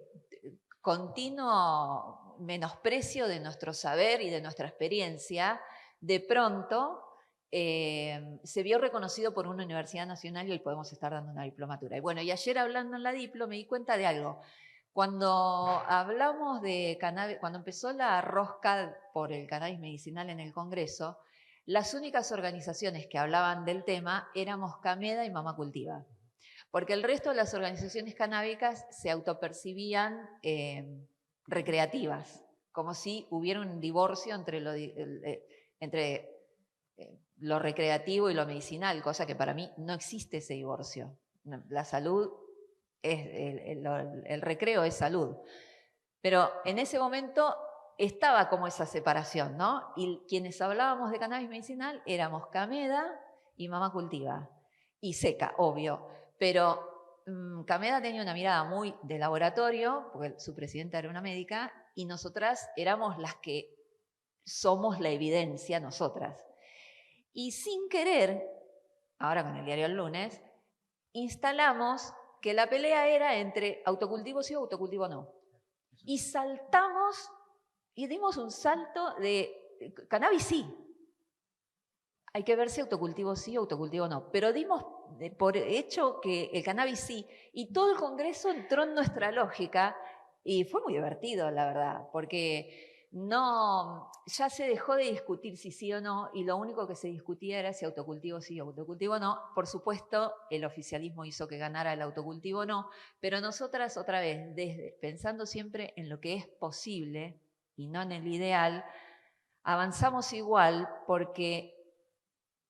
Speaker 4: continuo menosprecio de nuestro saber y de nuestra experiencia, de pronto se vio reconocido por una universidad nacional y hoy podemos estar dando una diplomatura. Y bueno, y ayer hablando en la diplo me di cuenta de algo. Cuando hablamos de cannabis, cuando empezó la rosca por el cannabis medicinal en el Congreso, las únicas organizaciones que hablaban del tema éramos Cameda y Mamá Cultiva, porque el resto de las organizaciones canábicas se autopercibían recreativas, como si hubiera un divorcio entre lo recreativo y lo medicinal, cosa que para mí no existe ese divorcio. La salud el recreo es salud. Pero en ese momento estaba como esa separación, ¿no? Y quienes hablábamos de cannabis medicinal éramos Cameda y Mamá Cultiva. Y Seca, obvio. Pero Cameda tenía una mirada muy de laboratorio, porque su presidenta era una médica, y nosotras éramos las que somos la evidencia, nosotras. Y sin querer, ahora con el diario El Lunes, instalamos que la pelea era entre autocultivo sí o autocultivo no. Y saltamos y dimos un salto de cannabis sí. Hay que ver si autocultivo sí o autocultivo no. Pero dimos por hecho que el cannabis sí. Y todo el Congreso entró en nuestra lógica y fue muy divertido, la verdad, porque ya se dejó de discutir si sí o no, y lo único que se discutía era si autocultivo sí o autocultivo no. Por supuesto, el oficialismo hizo que ganara el autocultivo no, pero nosotras, otra vez, pensando siempre en lo que es posible y no en el ideal, avanzamos igual porque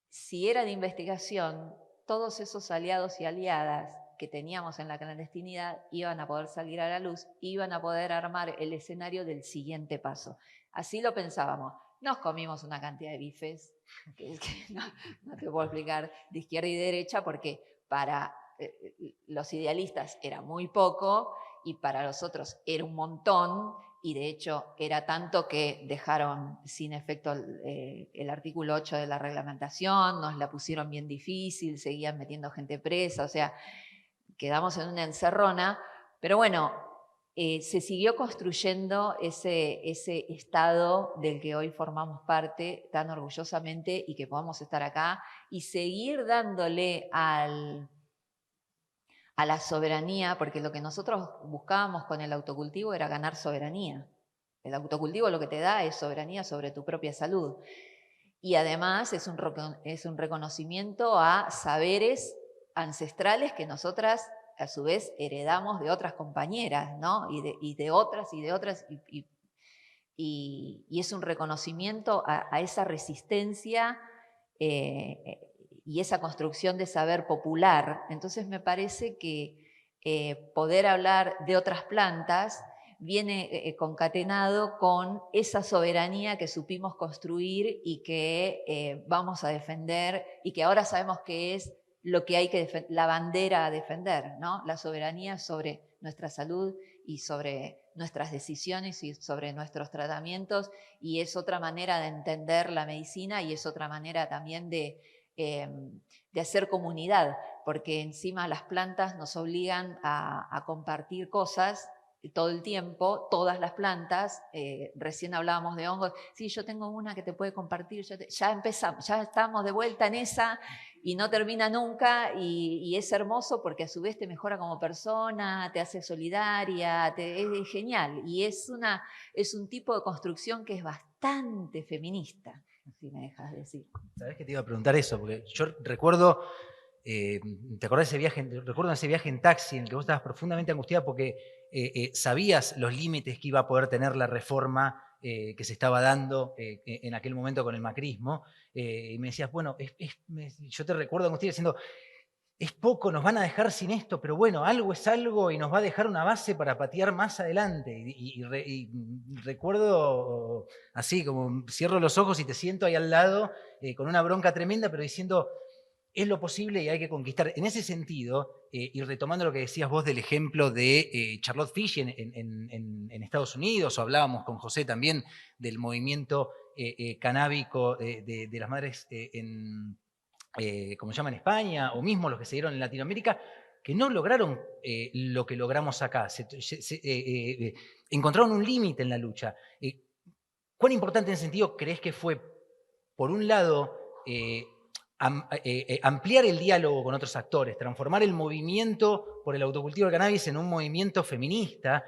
Speaker 4: si era de investigación, todos esos aliados y aliadas que teníamos en la clandestinidad iban a poder salir a la luz, iban a poder armar el escenario del siguiente paso. Así lo pensábamos. Nos comimos una cantidad de bifes, que no te puedo explicar, de izquierda y derecha, porque para los idealistas era muy poco y para los otros era un montón, y de hecho era tanto que dejaron sin efecto el artículo 8 de la reglamentación, nos la pusieron bien difícil, seguían metiendo gente presa, o sea, quedamos en una encerrona, pero bueno, se siguió construyendo ese estado del que hoy formamos parte tan orgullosamente y que podamos estar acá y seguir dándole a la soberanía, porque lo que nosotros buscábamos con el autocultivo era ganar soberanía. El autocultivo lo que te da es soberanía sobre tu propia salud. Y además es un reconocimiento a saberes ancestrales que nosotras a su vez heredamos de otras compañeras, ¿no? Y de otras, y es un reconocimiento a esa resistencia y esa construcción de saber popular. Entonces me parece que poder hablar de otras plantas viene concatenado con esa soberanía que supimos construir y que vamos a defender y que ahora sabemos que es lo que hay que defender, la bandera a defender, ¿no? La soberanía sobre nuestra salud y sobre nuestras decisiones y sobre nuestros tratamientos, y es otra manera de entender la medicina y es otra manera también de hacer comunidad, porque encima las plantas nos obligan a compartir cosas todo el tiempo, todas las plantas. Recién hablábamos de hongos, sí, yo tengo una que te puede compartir, ya empezamos, ya estamos de vuelta en esa y no termina nunca, y es hermoso porque a su vez te mejora como persona, te hace solidaria, es genial, y es un tipo de construcción que es bastante feminista, si me dejas decir.
Speaker 2: ¿Sabés que te iba a preguntar eso? Porque yo recuerdo, ¿te acordás de ese viaje? Recuerdo ese viaje en taxi en el que vos estabas profundamente angustiada porque sabías los límites que iba a poder tener la reforma que se estaba dando en aquel momento con el macrismo, y me decías, bueno, yo te recuerdo angustiada diciendo, es poco, nos van a dejar sin esto, pero bueno, algo es algo y nos va a dejar una base para patear más adelante. Y recuerdo así, como cierro los ojos y te siento ahí al lado con una bronca tremenda, pero diciendo, es lo posible y hay que conquistar. En ese sentido, y retomando lo que decías vos del ejemplo de Charlotte Fish en Estados Unidos, o hablábamos con José también del movimiento canábico de las madres como se llama en España, o mismo los que se dieron en Latinoamérica, que no lograron lo que logramos acá. Encontraron un límite en la lucha. ¿Cuán importante en ese sentido crees que fue, por un lado, ampliar el diálogo con otros actores, transformar el movimiento por el autocultivo del cannabis en un movimiento feminista,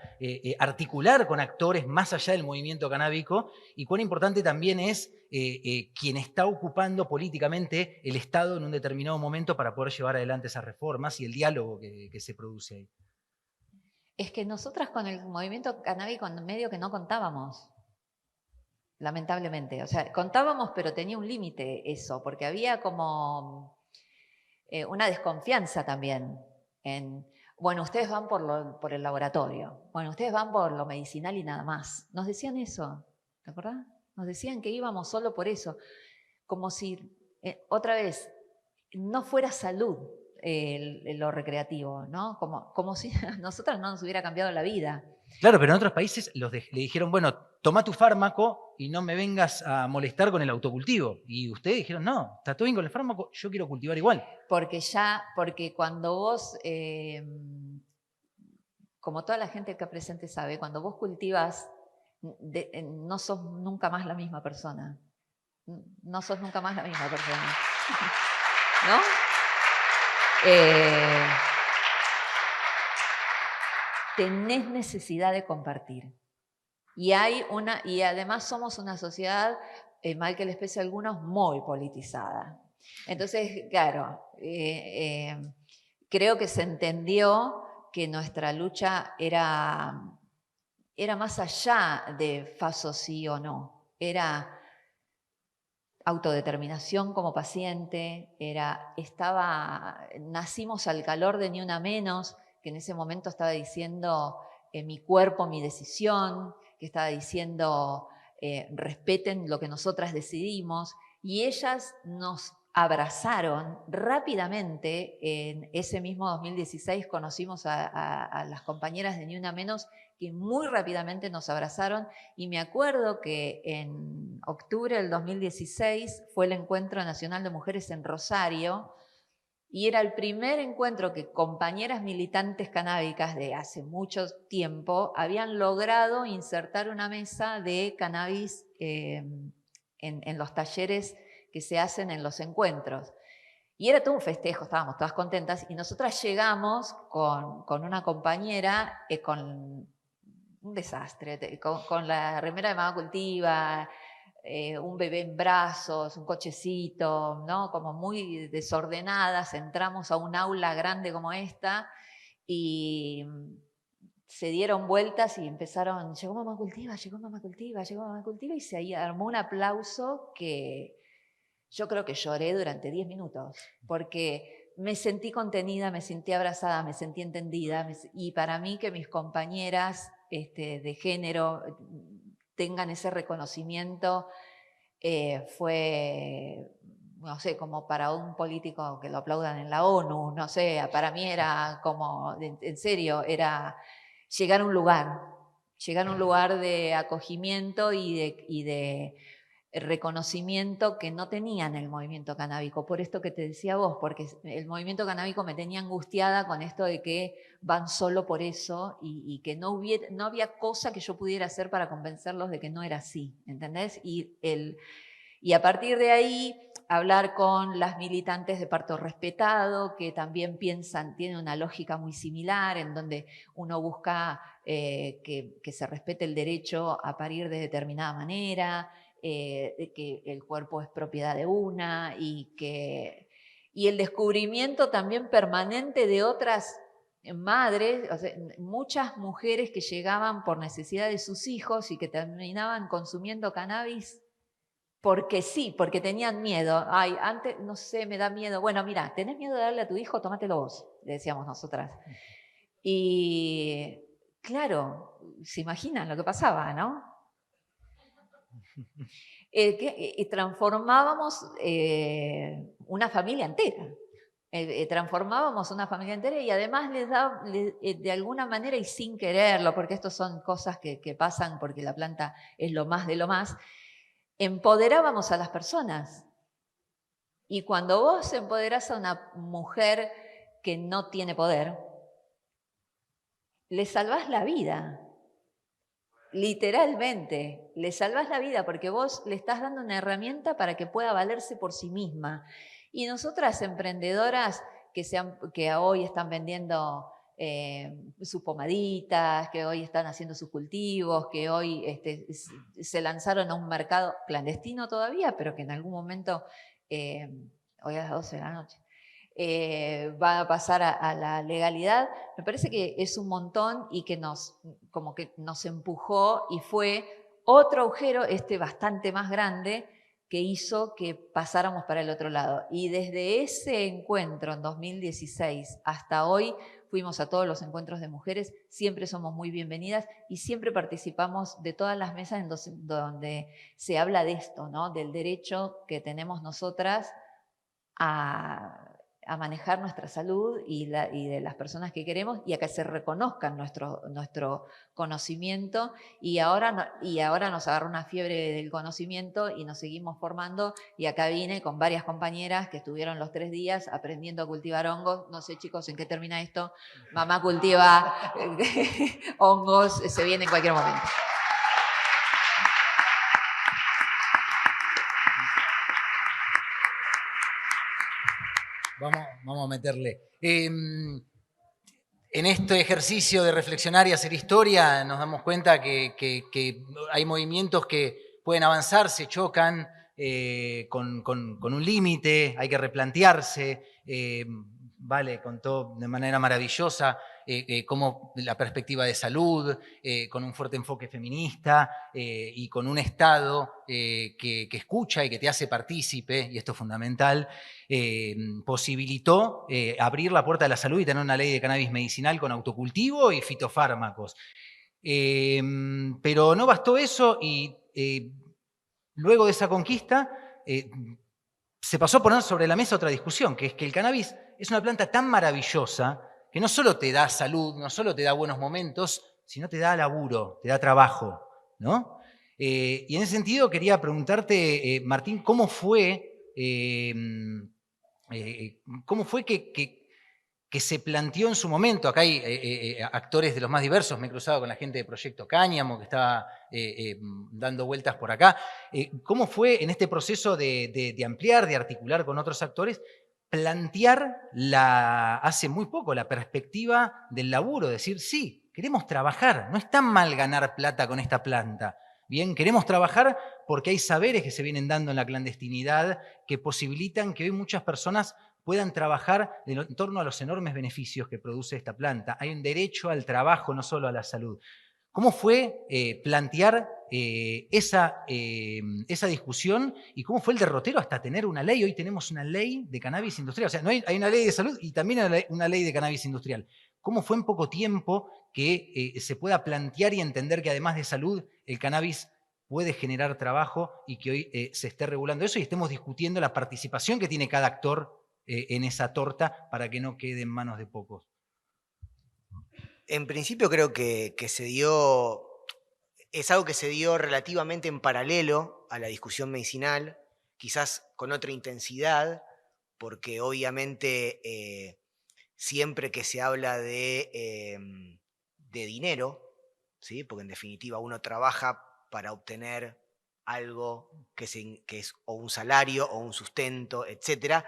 Speaker 2: articular con actores más allá del movimiento canábico, y cuán importante también es quien está ocupando políticamente el Estado en un determinado momento para poder llevar adelante esas reformas y el diálogo que se produce ahí?
Speaker 4: Es que nosotras con el movimiento canábico medio que no contábamos. Lamentablemente, o sea, contábamos, pero tenía un límite eso, porque había como una desconfianza también. bueno, ustedes van por el laboratorio, bueno, ustedes van por lo medicinal y nada más. Nos decían eso, ¿te acordás? Nos decían que íbamos solo por eso, como si, otra vez, no fuera salud lo recreativo, ¿no? Como si a nosotras no nos hubiera cambiado la vida.
Speaker 2: Claro, pero en otros países le dijeron, bueno, toma tu fármaco y no me vengas a molestar con el autocultivo. Y ustedes dijeron, no, está todo bien con el fármaco, yo quiero cultivar igual.
Speaker 4: Porque cuando vos, como toda la gente acá presente sabe, cuando vos cultivas, no sos nunca más la misma persona. No sos nunca más la misma persona. ¿No? Tenés necesidad de compartir. Y además somos una sociedad, mal que les pese a algunos, muy politizada. Entonces, claro, creo que se entendió que nuestra lucha era más allá de faso sí o no. Era autodeterminación como paciente, nacimos al calor de Ni Una Menos, que en ese momento estaba diciendo mi cuerpo, mi decisión, que estaba diciendo respeten lo que nosotras decidimos, y ellas nos abrazaron rápidamente. En ese mismo 2016 conocimos a las compañeras de Ni Una Menos, que muy rápidamente nos abrazaron, y me acuerdo que en octubre del 2016 fue el Encuentro Nacional de Mujeres en Rosario, y era el primer encuentro que compañeras militantes canábicas de hace mucho tiempo habían logrado insertar una mesa de cannabis en los talleres que se hacen en los encuentros. Y era todo un festejo, estábamos todas contentas, y nosotras llegamos con una compañera, con un desastre, con la remera de Mamá Cultiva, un bebé en brazos, un cochecito, ¿no? Como muy desordenadas. Entramos a un aula grande como esta y se dieron vueltas y empezaron, llegó Mamá Cultiva, llegó Mamá Cultiva, llegó Mamá Cultiva, y se armó un aplauso que yo creo que lloré durante 10 minutos, porque me sentí contenida, me sentí abrazada, me sentí entendida, y para mí que mis compañeras de género tengan ese reconocimiento fue, no sé, como para un político que lo aplaudan en la ONU, no sé, para mí era como, en serio, era llegar a un lugar de acogimiento y de reconocimiento que no tenían el movimiento canábico. Por esto que te decía vos, porque el movimiento canábico me tenía angustiada con esto de que van solo por eso, y que no había cosa que yo pudiera hacer para convencerlos de que no era así, ¿entendés? Y a partir de ahí, hablar con las militantes de Parto Respetado, que también tienen una lógica muy similar, en donde uno busca que se respete el derecho a parir de determinada manera, de que el cuerpo es propiedad de una, y el descubrimiento también permanente de otras madres, o sea, muchas mujeres que llegaban por necesidad de sus hijos y que terminaban consumiendo cannabis porque sí, porque tenían miedo. Ay, antes, no sé, me da miedo. Bueno, mira, ¿tenés miedo de darle a tu hijo? Tómatelo vos, le decíamos nosotras. Y claro, se imaginan lo que pasaba, ¿no? Transformábamos una familia entera. Transformábamos una familia entera, y además de alguna manera y sin quererlo, porque estas son cosas que pasan porque la planta es lo más de lo más, empoderábamos a las personas. Y cuando vos empoderás a una mujer que no tiene poder, le salvás la vida. Literalmente, le salvás la vida, porque vos le estás dando una herramienta para que pueda valerse por sí misma. Y nosotras emprendedoras que hoy están vendiendo sus pomaditas, que hoy están haciendo sus cultivos, que hoy se lanzaron a un mercado clandestino todavía, pero que en algún momento, hoy a las 12 de la noche, va a pasar a la legalidad. Me parece que es un montón, y que como que nos empujó, y fue otro agujero, bastante más grande, que hizo que pasáramos para el otro lado. Y desde ese encuentro en 2016 hasta hoy fuimos a todos los encuentros de mujeres, siempre somos muy bienvenidas y siempre participamos de todas las mesas donde se habla de esto, ¿no? Del derecho que tenemos nosotras a manejar nuestra salud y de las personas que queremos y a que se reconozcan nuestro conocimiento y ahora nos agarra una fiebre del conocimiento y nos seguimos formando y acá vine con varias compañeras que estuvieron los 3 días aprendiendo a cultivar hongos. No sé, chicos, en qué termina esto. Mamá cultiva hongos, se viene en cualquier momento.
Speaker 2: Vamos a meterle. En este ejercicio de reflexionar y hacer historia nos damos cuenta que hay movimientos que pueden avanzar, se chocan con un límite, hay que replantearse. Vale, contó de manera maravillosa cómo la perspectiva de salud, con un fuerte enfoque feminista y con un Estado que escucha y que te hace partícipe, y esto es fundamental, posibilitó abrir la puerta de la salud y tener una ley de cannabis medicinal con autocultivo y fitofármacos. Pero no bastó eso y luego de esa conquista se pasó a poner sobre la mesa otra discusión, que es que el cannabis es una planta tan maravillosa que no solo te da salud, no solo te da buenos momentos, sino te da laburo, te da trabajo, ¿no? Y en ese sentido quería preguntarte, Martín, ¿cómo fue que se planteó en su momento? Acá hay actores de los más diversos, me he cruzado con la gente de Proyecto Cáñamo que estaba dando vueltas por acá. ¿Cómo fue en este proceso de ampliar, de articular con otros actores, plantear hace muy poco la perspectiva del laburo? Decir, sí, queremos trabajar, no es tan mal ganar plata con esta planta. Bien, queremos trabajar porque hay saberes que se vienen dando en la clandestinidad que posibilitan que hoy muchas personas puedan trabajar en torno a los enormes beneficios que produce esta planta. Hay un derecho al trabajo, no solo a la salud. ¿Cómo fue plantear esa discusión y cómo fue el derrotero hasta tener una ley? Hoy tenemos una ley de cannabis industrial. O sea, hay una ley de salud y también una ley de cannabis industrial. ¿Cómo fue en poco tiempo que se pueda plantear y entender que además de salud, el cannabis puede generar trabajo y que hoy se esté regulando eso y estemos discutiendo la participación que tiene cada actor en esa torta para que no quede en manos de pocos?
Speaker 3: En principio creo que se dio, es algo que se dio relativamente en paralelo a la discusión medicinal, quizás con otra intensidad, porque obviamente siempre que se habla de dinero, ¿sí? Porque en definitiva uno trabaja para obtener algo que es o un salario o un sustento, etc.,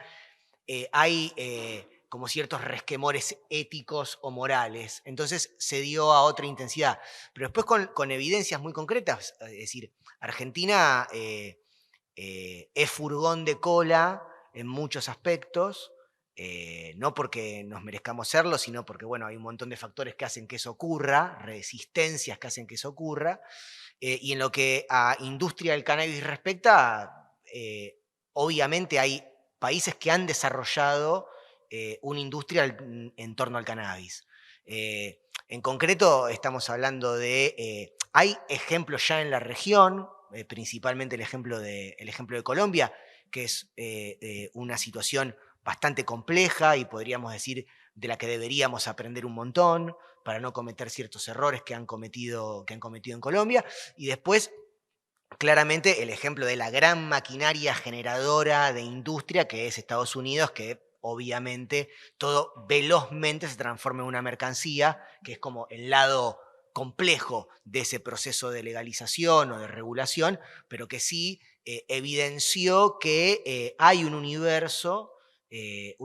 Speaker 3: hay como ciertos resquemores éticos o morales. Entonces se dio a otra intensidad. Pero después con evidencias muy concretas, es decir, Argentina es furgón de cola en muchos aspectos, no porque nos merezcamos serlo, sino porque bueno, hay un montón de factores que hacen que eso ocurra, resistencias que hacen que eso ocurra, y en lo que a industria del cannabis respecta, obviamente hay países que han desarrollado una industria en torno al cannabis. En concreto, estamos hablando de... hay ejemplos ya en la región, principalmente el ejemplo de Colombia, que es una situación bastante compleja y podríamos decir de la que deberíamos aprender un montón para no cometer ciertos errores que han cometido en Colombia. Y después, claramente, el ejemplo de la gran maquinaria generadora de industria que es Estados Unidos, que obviamente todo velozmente se transforma en una mercancía, que es como el lado complejo de ese proceso de legalización o de regulación, pero que sí evidenció que hay un universo de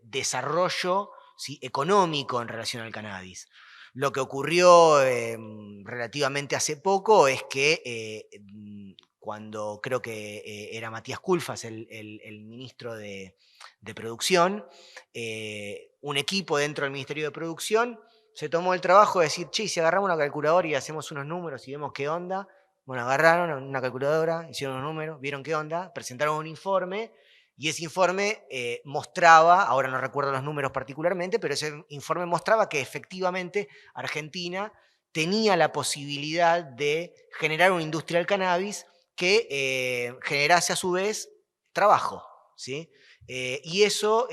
Speaker 3: desarrollo, ¿sí?, económico en relación al cannabis. Lo que ocurrió relativamente hace poco es que cuando creo que era Matías Culfas el ministro de Producción, un equipo dentro del Ministerio de Producción se tomó el trabajo de decir, che, si agarramos una calculadora y hacemos unos números y vemos qué onda. Bueno, agarraron una calculadora, hicieron unos números, vieron qué onda, presentaron un informe Y ese informe mostraba, ahora no recuerdo los números particularmente, pero ese informe mostraba que efectivamente Argentina tenía la posibilidad de generar una industria del cannabis que generase a su vez trabajo, ¿sí? Y eso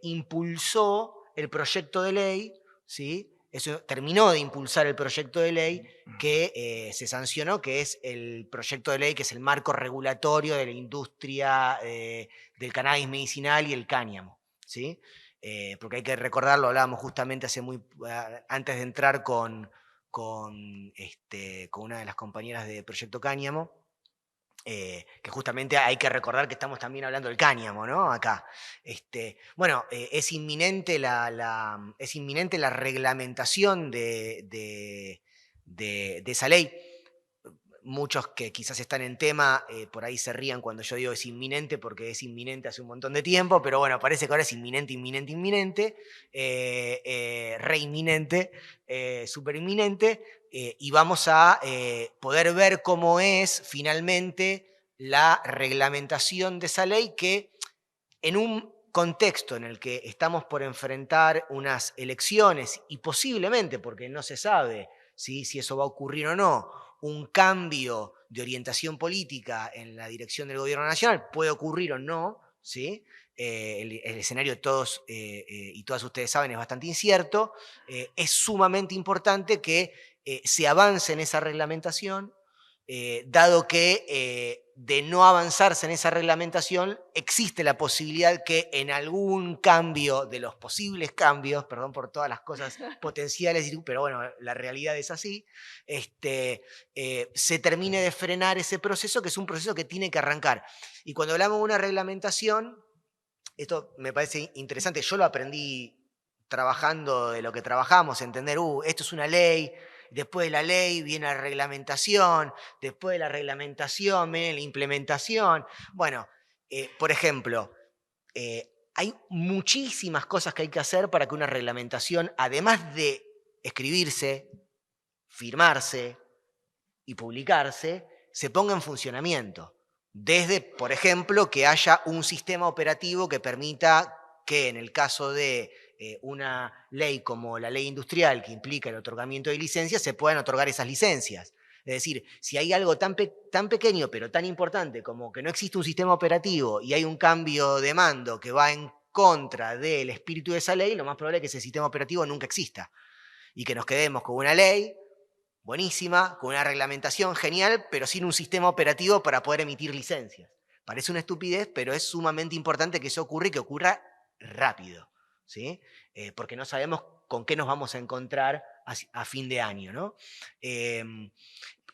Speaker 3: impulsó el proyecto de ley, ¿sí? Eso terminó de impulsar el proyecto de ley que se sancionó, que es el proyecto de ley que es el marco regulatorio de la industria del cannabis medicinal y el cáñamo, ¿sí? Porque hay que recordarlo, hablábamos justamente antes de entrar con una de las compañeras de Proyecto Cáñamo, que justamente hay que recordar que estamos también hablando del cáñamo, ¿no? Acá. Bueno, es inminente es inminente la reglamentación de esa ley. Muchos que quizás están en tema, por ahí se rían cuando yo digo es inminente, porque es inminente hace un montón de tiempo, pero bueno, parece que ahora es inminente, inminente, inminente, re inminente, súper inminente, y vamos a poder ver cómo es finalmente la reglamentación de esa ley que en un contexto en el que estamos por enfrentar unas elecciones y posiblemente, porque no se sabe si eso va a ocurrir o no, un cambio de orientación política en la dirección del gobierno nacional, puede ocurrir o no, ¿sí? El escenario de todos y todas ustedes saben es bastante incierto, es sumamente importante que se avance en esa reglamentación, dado que de no avanzarse en esa reglamentación, existe la posibilidad que en algún cambio de los posibles cambios, perdón por todas las cosas potenciales, pero bueno, la realidad es así, se termine de frenar ese proceso, que es un proceso que tiene que arrancar. Y cuando hablamos de una reglamentación, esto me parece interesante, yo lo aprendí trabajando de lo que trabajamos, entender, esto es una ley, después de la ley viene la reglamentación, después de la reglamentación viene la implementación. Bueno, por ejemplo, hay muchísimas cosas que hay que hacer para que una reglamentación, además de escribirse, firmarse y publicarse, se ponga en funcionamiento. Desde, por ejemplo, que haya un sistema operativo que permita que en el caso de una ley como la ley industrial que implica el otorgamiento de licencias, se puedan otorgar esas licencias. Es decir, si hay algo tan pequeño pero tan importante como que no existe un sistema operativo y hay un cambio de mando que va en contra del espíritu de esa ley, lo más probable es que ese sistema operativo nunca exista y que nos quedemos con una ley buenísima, con una reglamentación genial, pero sin un sistema operativo para poder emitir licencias. Parece una estupidez, pero es sumamente importante que eso ocurra y que ocurra rápido, ¿sí? Porque no sabemos con qué nos vamos a encontrar a fin de año, ¿no?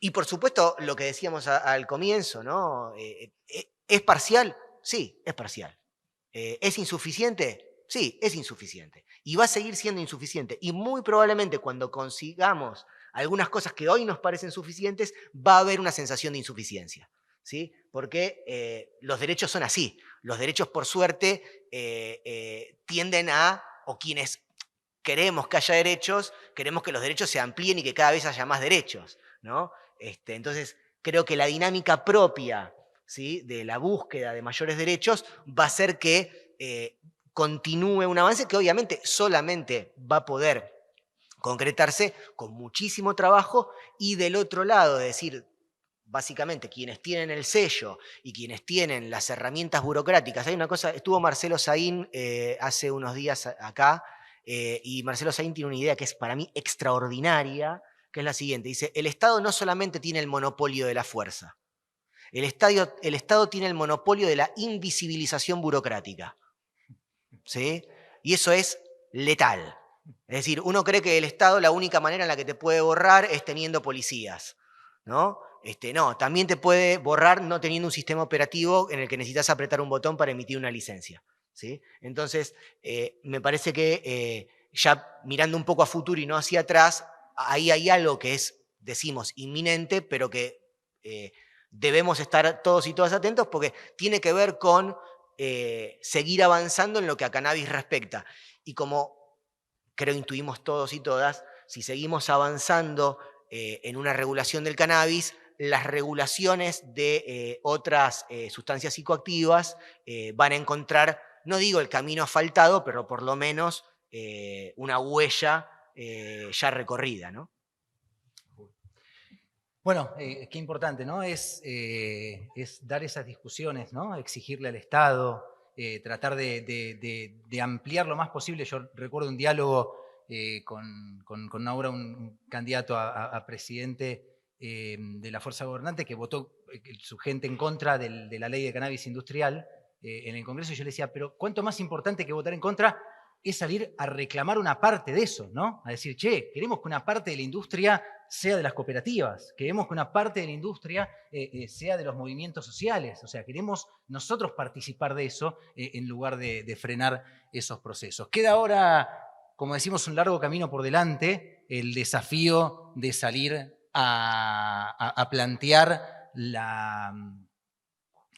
Speaker 3: Y por supuesto, lo que decíamos al comienzo, ¿no? ¿Es parcial? Sí, es parcial. ¿Es insuficiente? Sí, es insuficiente. Y va a seguir siendo insuficiente. Y muy probablemente cuando consigamos algunas cosas que hoy nos parecen suficientes, va a haber una sensación de insuficiencia, ¿sí? Porque los derechos son así. Los derechos, por suerte, tienden o quienes queremos que haya derechos, queremos que los derechos se amplíen y que cada vez haya más derechos, ¿no? Entonces, creo que la dinámica propia, ¿sí?, de la búsqueda de mayores derechos va a hacer que continúe un avance que obviamente solamente va a poder concretarse con muchísimo trabajo y del otro lado, es decir, básicamente quienes tienen el sello y quienes tienen las herramientas burocráticas. Hay una cosa, estuvo Marcelo Saín hace unos días acá y Marcelo Saín tiene una idea que es para mí extraordinaria, que es la siguiente. Dice, el Estado no solamente tiene el monopolio de la fuerza, el Estado tiene el monopolio de la invisibilización burocrática, ¿sí? Y eso es letal. Es decir, uno cree que el Estado la única manera en la que te puede borrar es teniendo policías, ¿no? No, también te puede borrar no teniendo un sistema operativo en el que necesitas apretar un botón para emitir una licencia, ¿sí? Entonces, me parece que ya mirando un poco a futuro y no hacia atrás, ahí hay algo que es, decimos, inminente, pero que debemos estar todos y todas atentos porque tiene que ver con seguir avanzando en lo que a cannabis respecta. Y como creo intuimos todos y todas, si seguimos avanzando en una regulación del cannabis, las regulaciones de otras sustancias psicoactivas van a encontrar, no digo el camino asfaltado, pero por lo menos una huella ya recorrida, ¿no?
Speaker 2: Bueno, qué importante, ¿no? Es dar esas discusiones, ¿no? Exigirle al Estado, tratar de ampliar lo más posible. Yo recuerdo un diálogo con ahora un candidato a presidente de la fuerza gobernante que votó su gente en contra de la ley de cannabis industrial en el Congreso. Y yo le decía, pero ¿cuánto más importante que votar en contra es salir a reclamar una parte de eso, ¿no? A decir, che, queremos que una parte de la industria sea de las cooperativas, queremos que una parte de la industria sea de los movimientos sociales, o sea, queremos nosotros participar de eso en lugar de frenar esos procesos. Queda ahora, como decimos, un largo camino por delante, el desafío de salir a plantear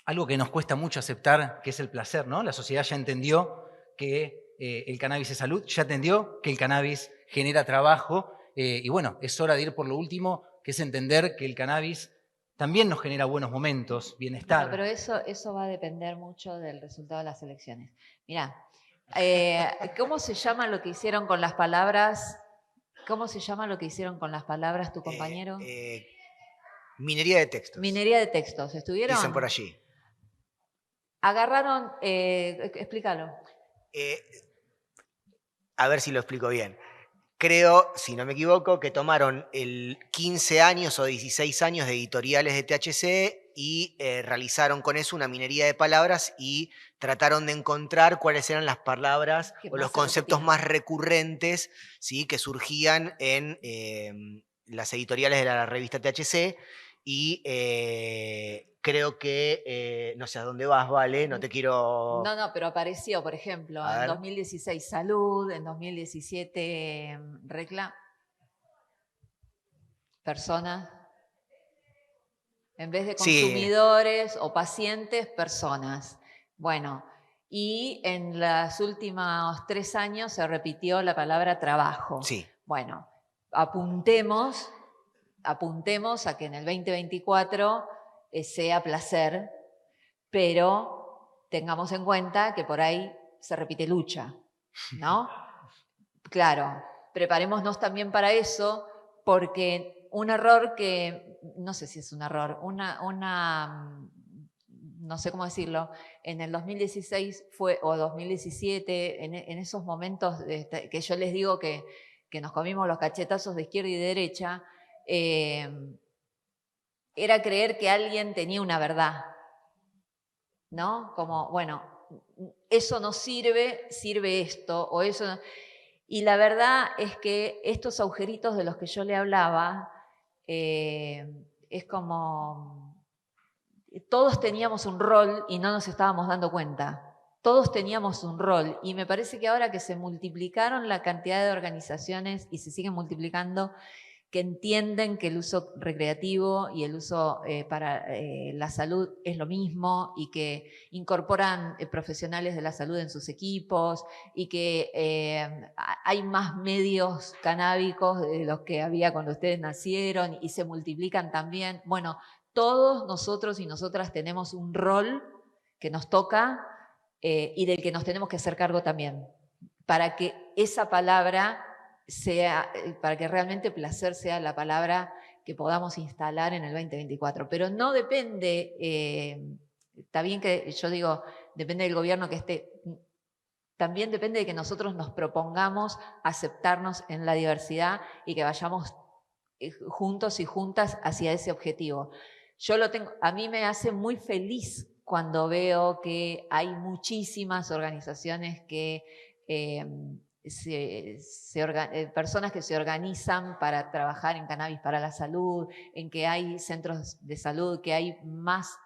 Speaker 2: algo que nos cuesta mucho aceptar, que es el placer, ¿no? La sociedad ya entendió que el cannabis es salud, ya entendió que el cannabis genera trabajo, y bueno, es hora de ir por lo último, que es entender que el cannabis también nos genera buenos momentos, bienestar.
Speaker 4: No, pero eso va a depender mucho del resultado de las elecciones. Mirá, ¿cómo se llama lo que hicieron con las palabras? ¿Cómo se llama lo que hicieron con las palabras tu compañero?
Speaker 3: Minería de textos.
Speaker 4: Minería de textos. ¿Estuvieron?
Speaker 3: Dicen por allí.
Speaker 4: Agarraron, explícalo.
Speaker 3: A ver si lo explico bien. Creo, si no me equivoco, que tomaron 15 años o 16 años de editoriales de THC y realizaron con eso una minería de palabras y trataron de encontrar cuáles eran las palabras o los conceptos más recurrentes, ¿sí?, que surgían en las editoriales de la revista THC. Y creo que, no sé a dónde vas, Vale, no te quiero...
Speaker 4: No, pero apareció, por ejemplo, en 2016 salud, en 2017 personas, en vez de consumidores o pacientes, personas. Bueno, y en los últimos 3 años se repitió la palabra trabajo.
Speaker 3: Sí.
Speaker 4: Bueno, apuntemos a que en el 2024 sea placer, pero tengamos en cuenta que por ahí se repite lucha, ¿no? Claro, preparémonos también para eso, porque un error que, no sé si es un error, no sé cómo decirlo, en el 2016 o 2017, en esos momentos que yo les digo que nos comimos los cachetazos de izquierda y de derecha, era creer que alguien tenía una verdad, ¿no? Como, bueno, eso no sirve, sirve esto, o eso no. Y la verdad es que estos agujeritos de los que yo le hablaba, es como, todos teníamos un rol y no nos estábamos dando cuenta. Todos teníamos un rol y me parece que ahora que se multiplicaron la cantidad de organizaciones y se siguen multiplicando, que entienden que el uso recreativo y el uso para la salud es lo mismo y que incorporan profesionales de la salud en sus equipos y que hay más medios canábicos de los que había cuando ustedes nacieron y se multiplican también. Bueno, todos nosotros y nosotras tenemos un rol que nos toca y del que nos tenemos que hacer cargo también, para que esa palabra para que realmente placer sea la palabra que podamos instalar en el 2024. Pero no depende, está bien que yo digo, depende del gobierno que esté, también depende de que nosotros nos propongamos aceptarnos en la diversidad y que vayamos juntos y juntas hacia ese objetivo. A mí me hace muy feliz cuando veo que hay muchísimas organizaciones que personas que se organizan para trabajar en cannabis para la salud, en que hay centros de salud, que hay más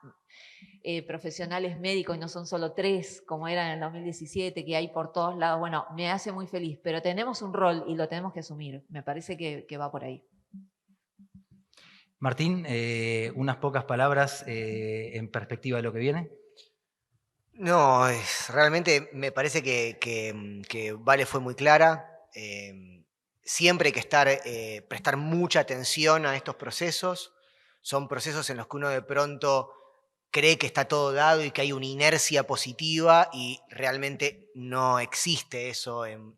Speaker 4: profesionales médicos y no son solo 3 como eran en el 2017, que hay por todos lados. Bueno, me hace muy feliz, pero tenemos un rol y lo tenemos que asumir. Me parece que va por ahí.
Speaker 2: Martín, unas pocas palabras en perspectiva de lo que viene.
Speaker 3: No, realmente me parece que Vale fue muy clara. Siempre hay que prestar mucha atención a estos procesos. son procesos en los que uno de pronto cree que está todo dado y que hay una inercia positiva y realmente no existe eso en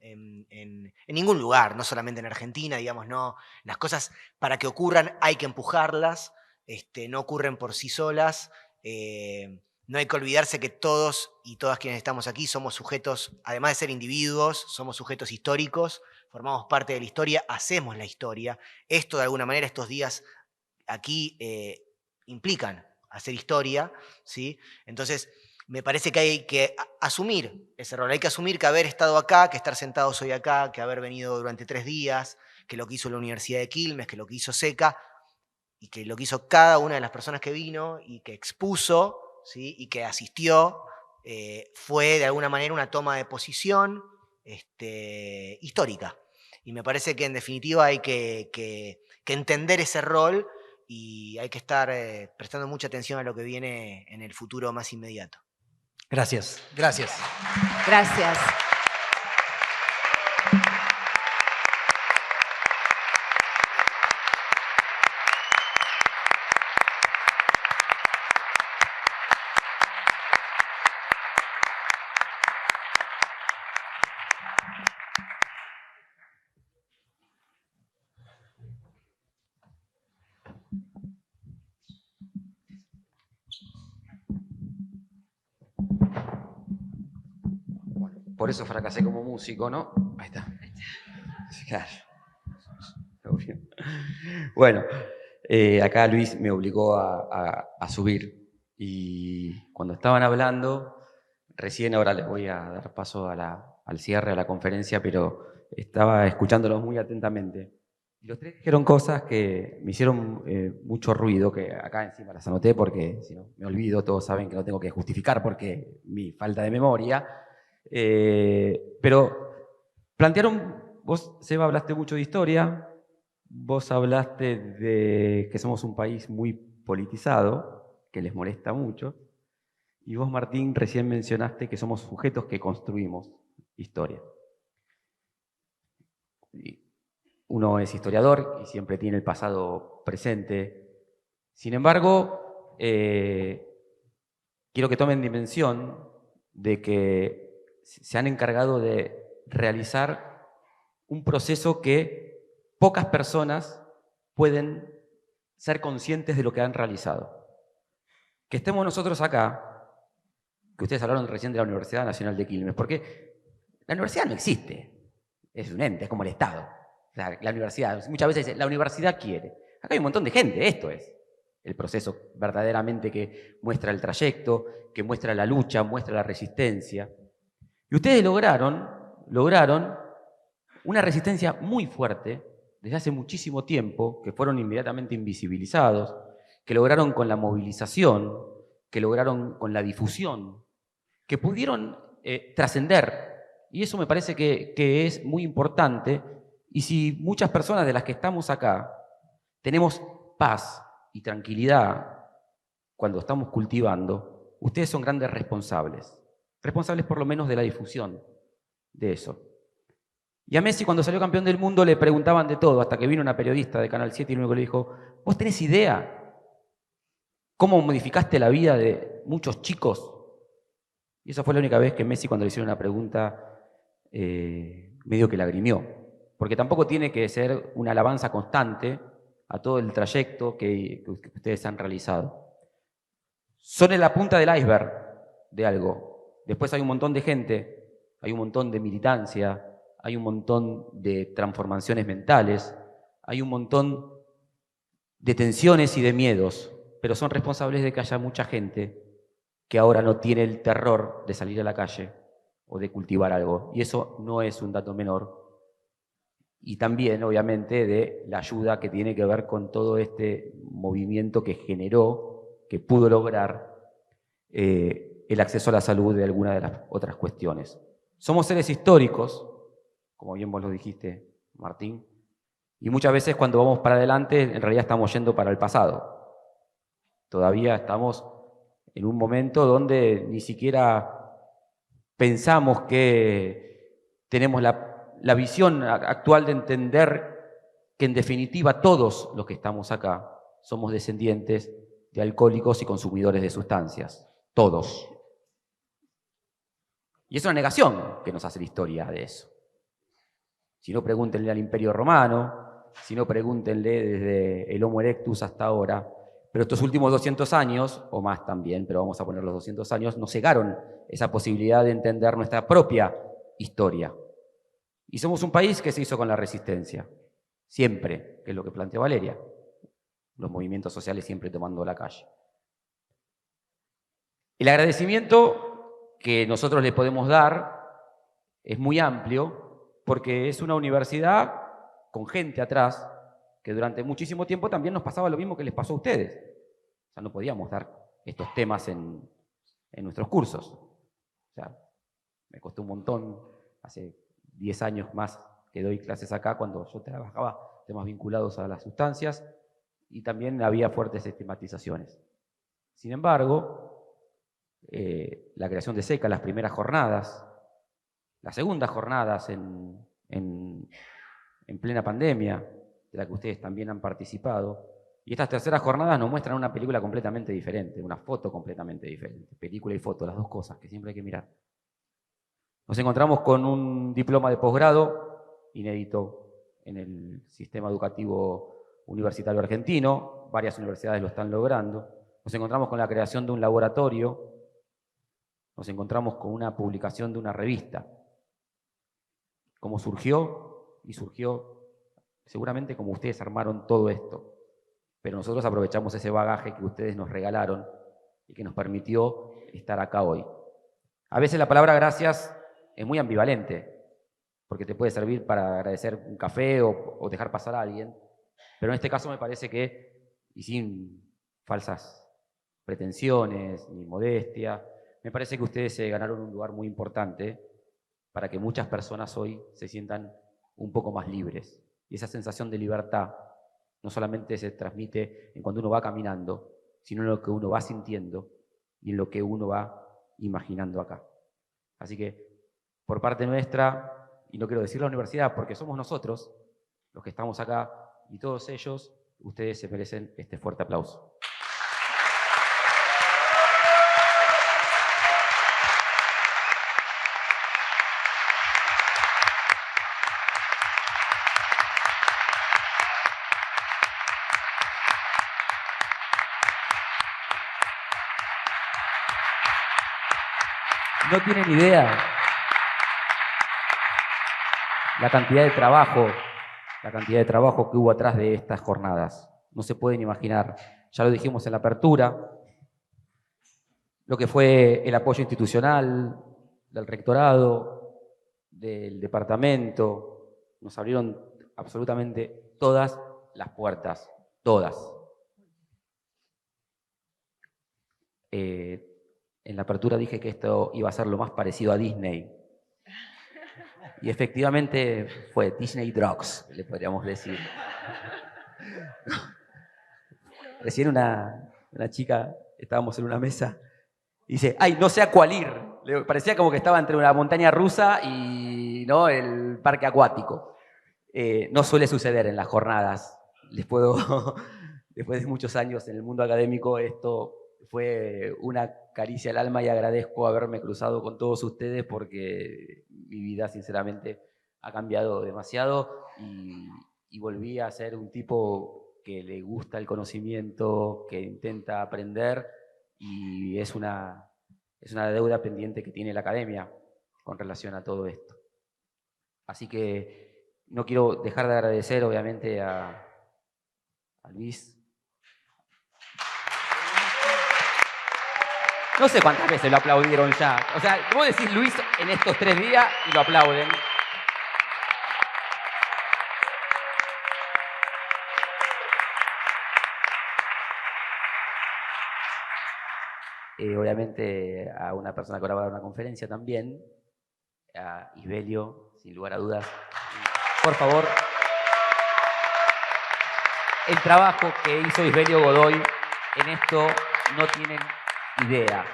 Speaker 3: ningún lugar, no solamente en Argentina, digamos, no. Las cosas para que ocurran hay que empujarlas, no ocurren por sí solas. No hay que olvidarse que todos y todas quienes estamos aquí somos sujetos, además de ser individuos, somos sujetos históricos, formamos parte de la historia, hacemos la historia. Esto, de alguna manera, estos días aquí implican hacer historia, ¿sí? Entonces, me parece que hay que asumir ese rol. Hay que asumir que haber estado acá, que estar sentados hoy acá, que haber venido durante 3 días, que lo que hizo la Universidad de Quilmes, que lo que hizo SECA, y que lo que hizo cada una de las personas que vino y que expuso, ¿sí? Y que asistió, fue de alguna manera una toma de posición histórica. Y me parece que en definitiva hay que entender ese rol y hay que estar prestando mucha atención a lo que viene en el futuro más inmediato.
Speaker 2: Gracias, gracias.
Speaker 4: Gracias.
Speaker 5: Por eso fracasé como músico, ¿no? Ahí está. Claro. Bueno, acá Luis me obligó a subir. Y cuando estaban hablando, recién ahora les voy a dar paso al cierre, a la conferencia, pero estaba escuchándolos muy atentamente. Y los tres dijeron cosas que me hicieron mucho ruido, que acá encima las anoté porque si no me olvido, todos saben que no tengo que justificar porque mi falta de memoria. Pero plantearon, vos, Seba, hablaste mucho de historia, vos hablaste de que somos un país muy politizado, que les molesta mucho, y vos, Martín, recién mencionaste que somos sujetos que construimos historia. Uno es historiador y siempre tiene el pasado presente. Sin embargo, quiero que tomen dimensión de que se han encargado de realizar un proceso que pocas personas pueden ser conscientes de lo que han realizado. Que estemos nosotros acá, que ustedes hablaron recién de la Universidad Nacional de Quilmes, porque la universidad no existe, es un ente, es como el Estado. La universidad, muchas veces dice, la universidad quiere. Acá hay un montón de gente, esto es el proceso verdaderamente que muestra el trayecto, que muestra la lucha, muestra la resistencia. Y ustedes lograron una resistencia muy fuerte desde hace muchísimo tiempo, que fueron inmediatamente invisibilizados, que lograron con la movilización, que lograron con la difusión, que pudieron trascender. Y eso me parece que es muy importante. Y si muchas personas de las que estamos acá tenemos paz y tranquilidad cuando estamos cultivando, ustedes son grandes responsables. Responsables por lo menos de la difusión de eso. Y a Messi, cuando salió campeón del mundo, le preguntaban de todo, hasta que vino una periodista de Canal 7 y lo único que le dijo, ¿vos tenés idea cómo modificaste la vida de muchos chicos? Y esa fue la única vez que Messi, cuando le hicieron una pregunta, medio que lagrimió. Porque tampoco tiene que ser una alabanza constante a todo el trayecto que ustedes han realizado. Son en la punta del iceberg de algo. Después hay un montón de gente, hay un montón de militancia, hay un montón de transformaciones mentales, hay un montón de tensiones y de miedos, pero son responsables de que haya mucha gente que ahora no tiene el terror de salir a la calle o de cultivar algo. Y eso no es un dato menor. Y también, obviamente, de la ayuda que tiene que ver con todo este movimiento que generó, que pudo lograr el acceso a la salud de alguna de las otras cuestiones. Somos seres históricos, como bien vos lo dijiste, Martín, y muchas veces cuando vamos para adelante, en realidad estamos yendo para el pasado. Todavía estamos en un momento donde ni siquiera pensamos que tenemos la visión actual de entender que en definitiva todos los que estamos acá somos descendientes de alcohólicos y consumidores de sustancias. Todos. Y es una negación que nos hace la historia de eso. Si no, pregúntenle al Imperio Romano, si no, pregúntenle desde el Homo erectus hasta ahora. Pero estos últimos 200 años, o más también, pero vamos a poner los 200 años, nos cegaron esa posibilidad de entender nuestra propia historia. Y somos un país que se hizo con la resistencia, siempre, que es lo que planteó Valeria. Los movimientos sociales siempre tomando la calle. El agradecimiento que nosotros le podemos dar es muy amplio, porque es una universidad con gente atrás que durante muchísimo tiempo también nos pasaba lo mismo que les pasó a ustedes. O sea, no podíamos dar estos temas en nuestros cursos. O sea, me costó un montón, hace 10 años más que doy clases acá, cuando yo trabajaba temas vinculados a las sustancias, y también había fuertes estigmatizaciones. Sin embargo, la creación de SECA, las primeras jornadas, las segundas jornadas en plena pandemia, de la que ustedes también han participado, y estas terceras jornadas nos muestran una película completamente diferente, una foto completamente diferente, película y foto, las dos cosas que siempre hay que mirar. Nos encontramos con un diploma de posgrado, inédito en el sistema educativo universitario argentino, varias universidades lo están logrando. Nos encontramos con la creación de un laboratorio, nos encontramos con una publicación de una revista. ¿Cómo surgió? Y surgió seguramente como ustedes armaron todo esto, pero nosotros aprovechamos ese bagaje que ustedes nos regalaron y que nos permitió estar acá hoy. A veces la palabra gracias es muy ambivalente, porque te puede servir para agradecer un café o dejar pasar a alguien, pero en este caso me parece que, y sin falsas pretensiones ni modestia, me parece que ustedes se ganaron un lugar muy importante para que muchas personas hoy se sientan un poco más libres. Y esa sensación de libertad no solamente se transmite en cuando uno va caminando, sino en lo que uno va sintiendo y en lo que uno va imaginando acá. Así que, por parte nuestra, y no quiero decir la universidad porque somos nosotros los que estamos acá, y todos ellos, ustedes se merecen este fuerte aplauso. No tienen idea la cantidad de trabajo que hubo atrás de estas jornadas. No se pueden imaginar. Ya lo dijimos en la apertura, lo que fue el apoyo institucional del rectorado, del departamento. Nos abrieron absolutamente todas las puertas, todas. En la apertura dije que esto iba a ser lo más parecido a Disney. Y efectivamente fue Disney Drugs, le podríamos decir. Recién una chica, estábamos en una mesa, y dice, ¡ay, no sé a cuál ir! Le parecía como que estaba entre una montaña rusa y ¿no? el parque acuático. No suele suceder en las jornadas. Después de muchos años en el mundo académico, esto fue una caricia al alma y agradezco haberme cruzado con todos ustedes porque mi vida, sinceramente, ha cambiado demasiado y volví a ser un tipo que le gusta el conocimiento, que intenta aprender, y es una deuda pendiente que tiene la academia con relación a todo esto. Así que no quiero dejar de agradecer, obviamente, a Luis. No sé cuántas veces lo aplaudieron ya. O sea, vos decís Luis en estos 3 días y lo aplauden. Obviamente a una persona que ahora va a dar una conferencia también, a Isbelio, sin lugar a dudas. Por favor, el trabajo que hizo Isbelio Godoy en esto no tienen idea.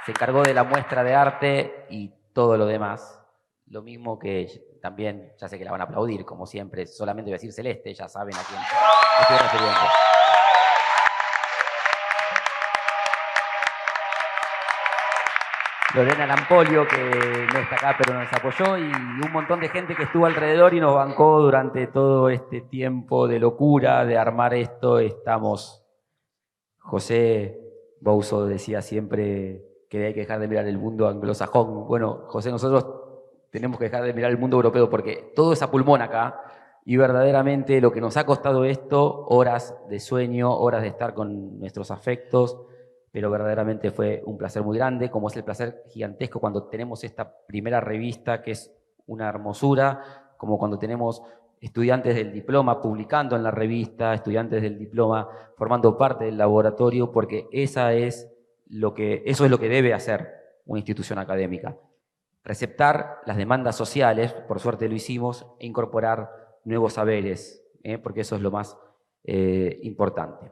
Speaker 5: Se encargó de la muestra de arte y todo lo demás. Lo mismo que también, ya sé que la van a aplaudir, como siempre, solamente voy a decir Celeste, ya saben a quién me estoy refiriendo. Lorena Lampolio, que no está acá pero nos apoyó, y un montón de gente que estuvo alrededor y nos bancó durante todo este tiempo de locura, de armar esto. José Bouso decía siempre que hay que dejar de mirar el mundo anglosajón. Bueno, José, nosotros tenemos que dejar de mirar el mundo europeo porque todo es a pulmón acá, y verdaderamente lo que nos ha costado esto, horas de sueño, horas de estar con nuestros afectos, pero verdaderamente fue un placer muy grande, como es el placer gigantesco cuando tenemos esta primera revista, que es una hermosura, como cuando tenemos estudiantes del diploma publicando en la revista, estudiantes del diploma formando parte del laboratorio, porque eso es lo que debe hacer una institución académica. Receptar las demandas sociales, por suerte lo hicimos, e incorporar nuevos saberes, porque eso es lo más importante.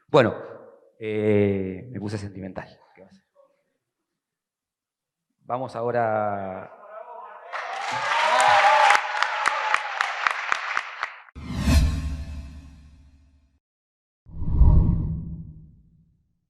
Speaker 5: Bueno, me puse sentimental. Vamos ahora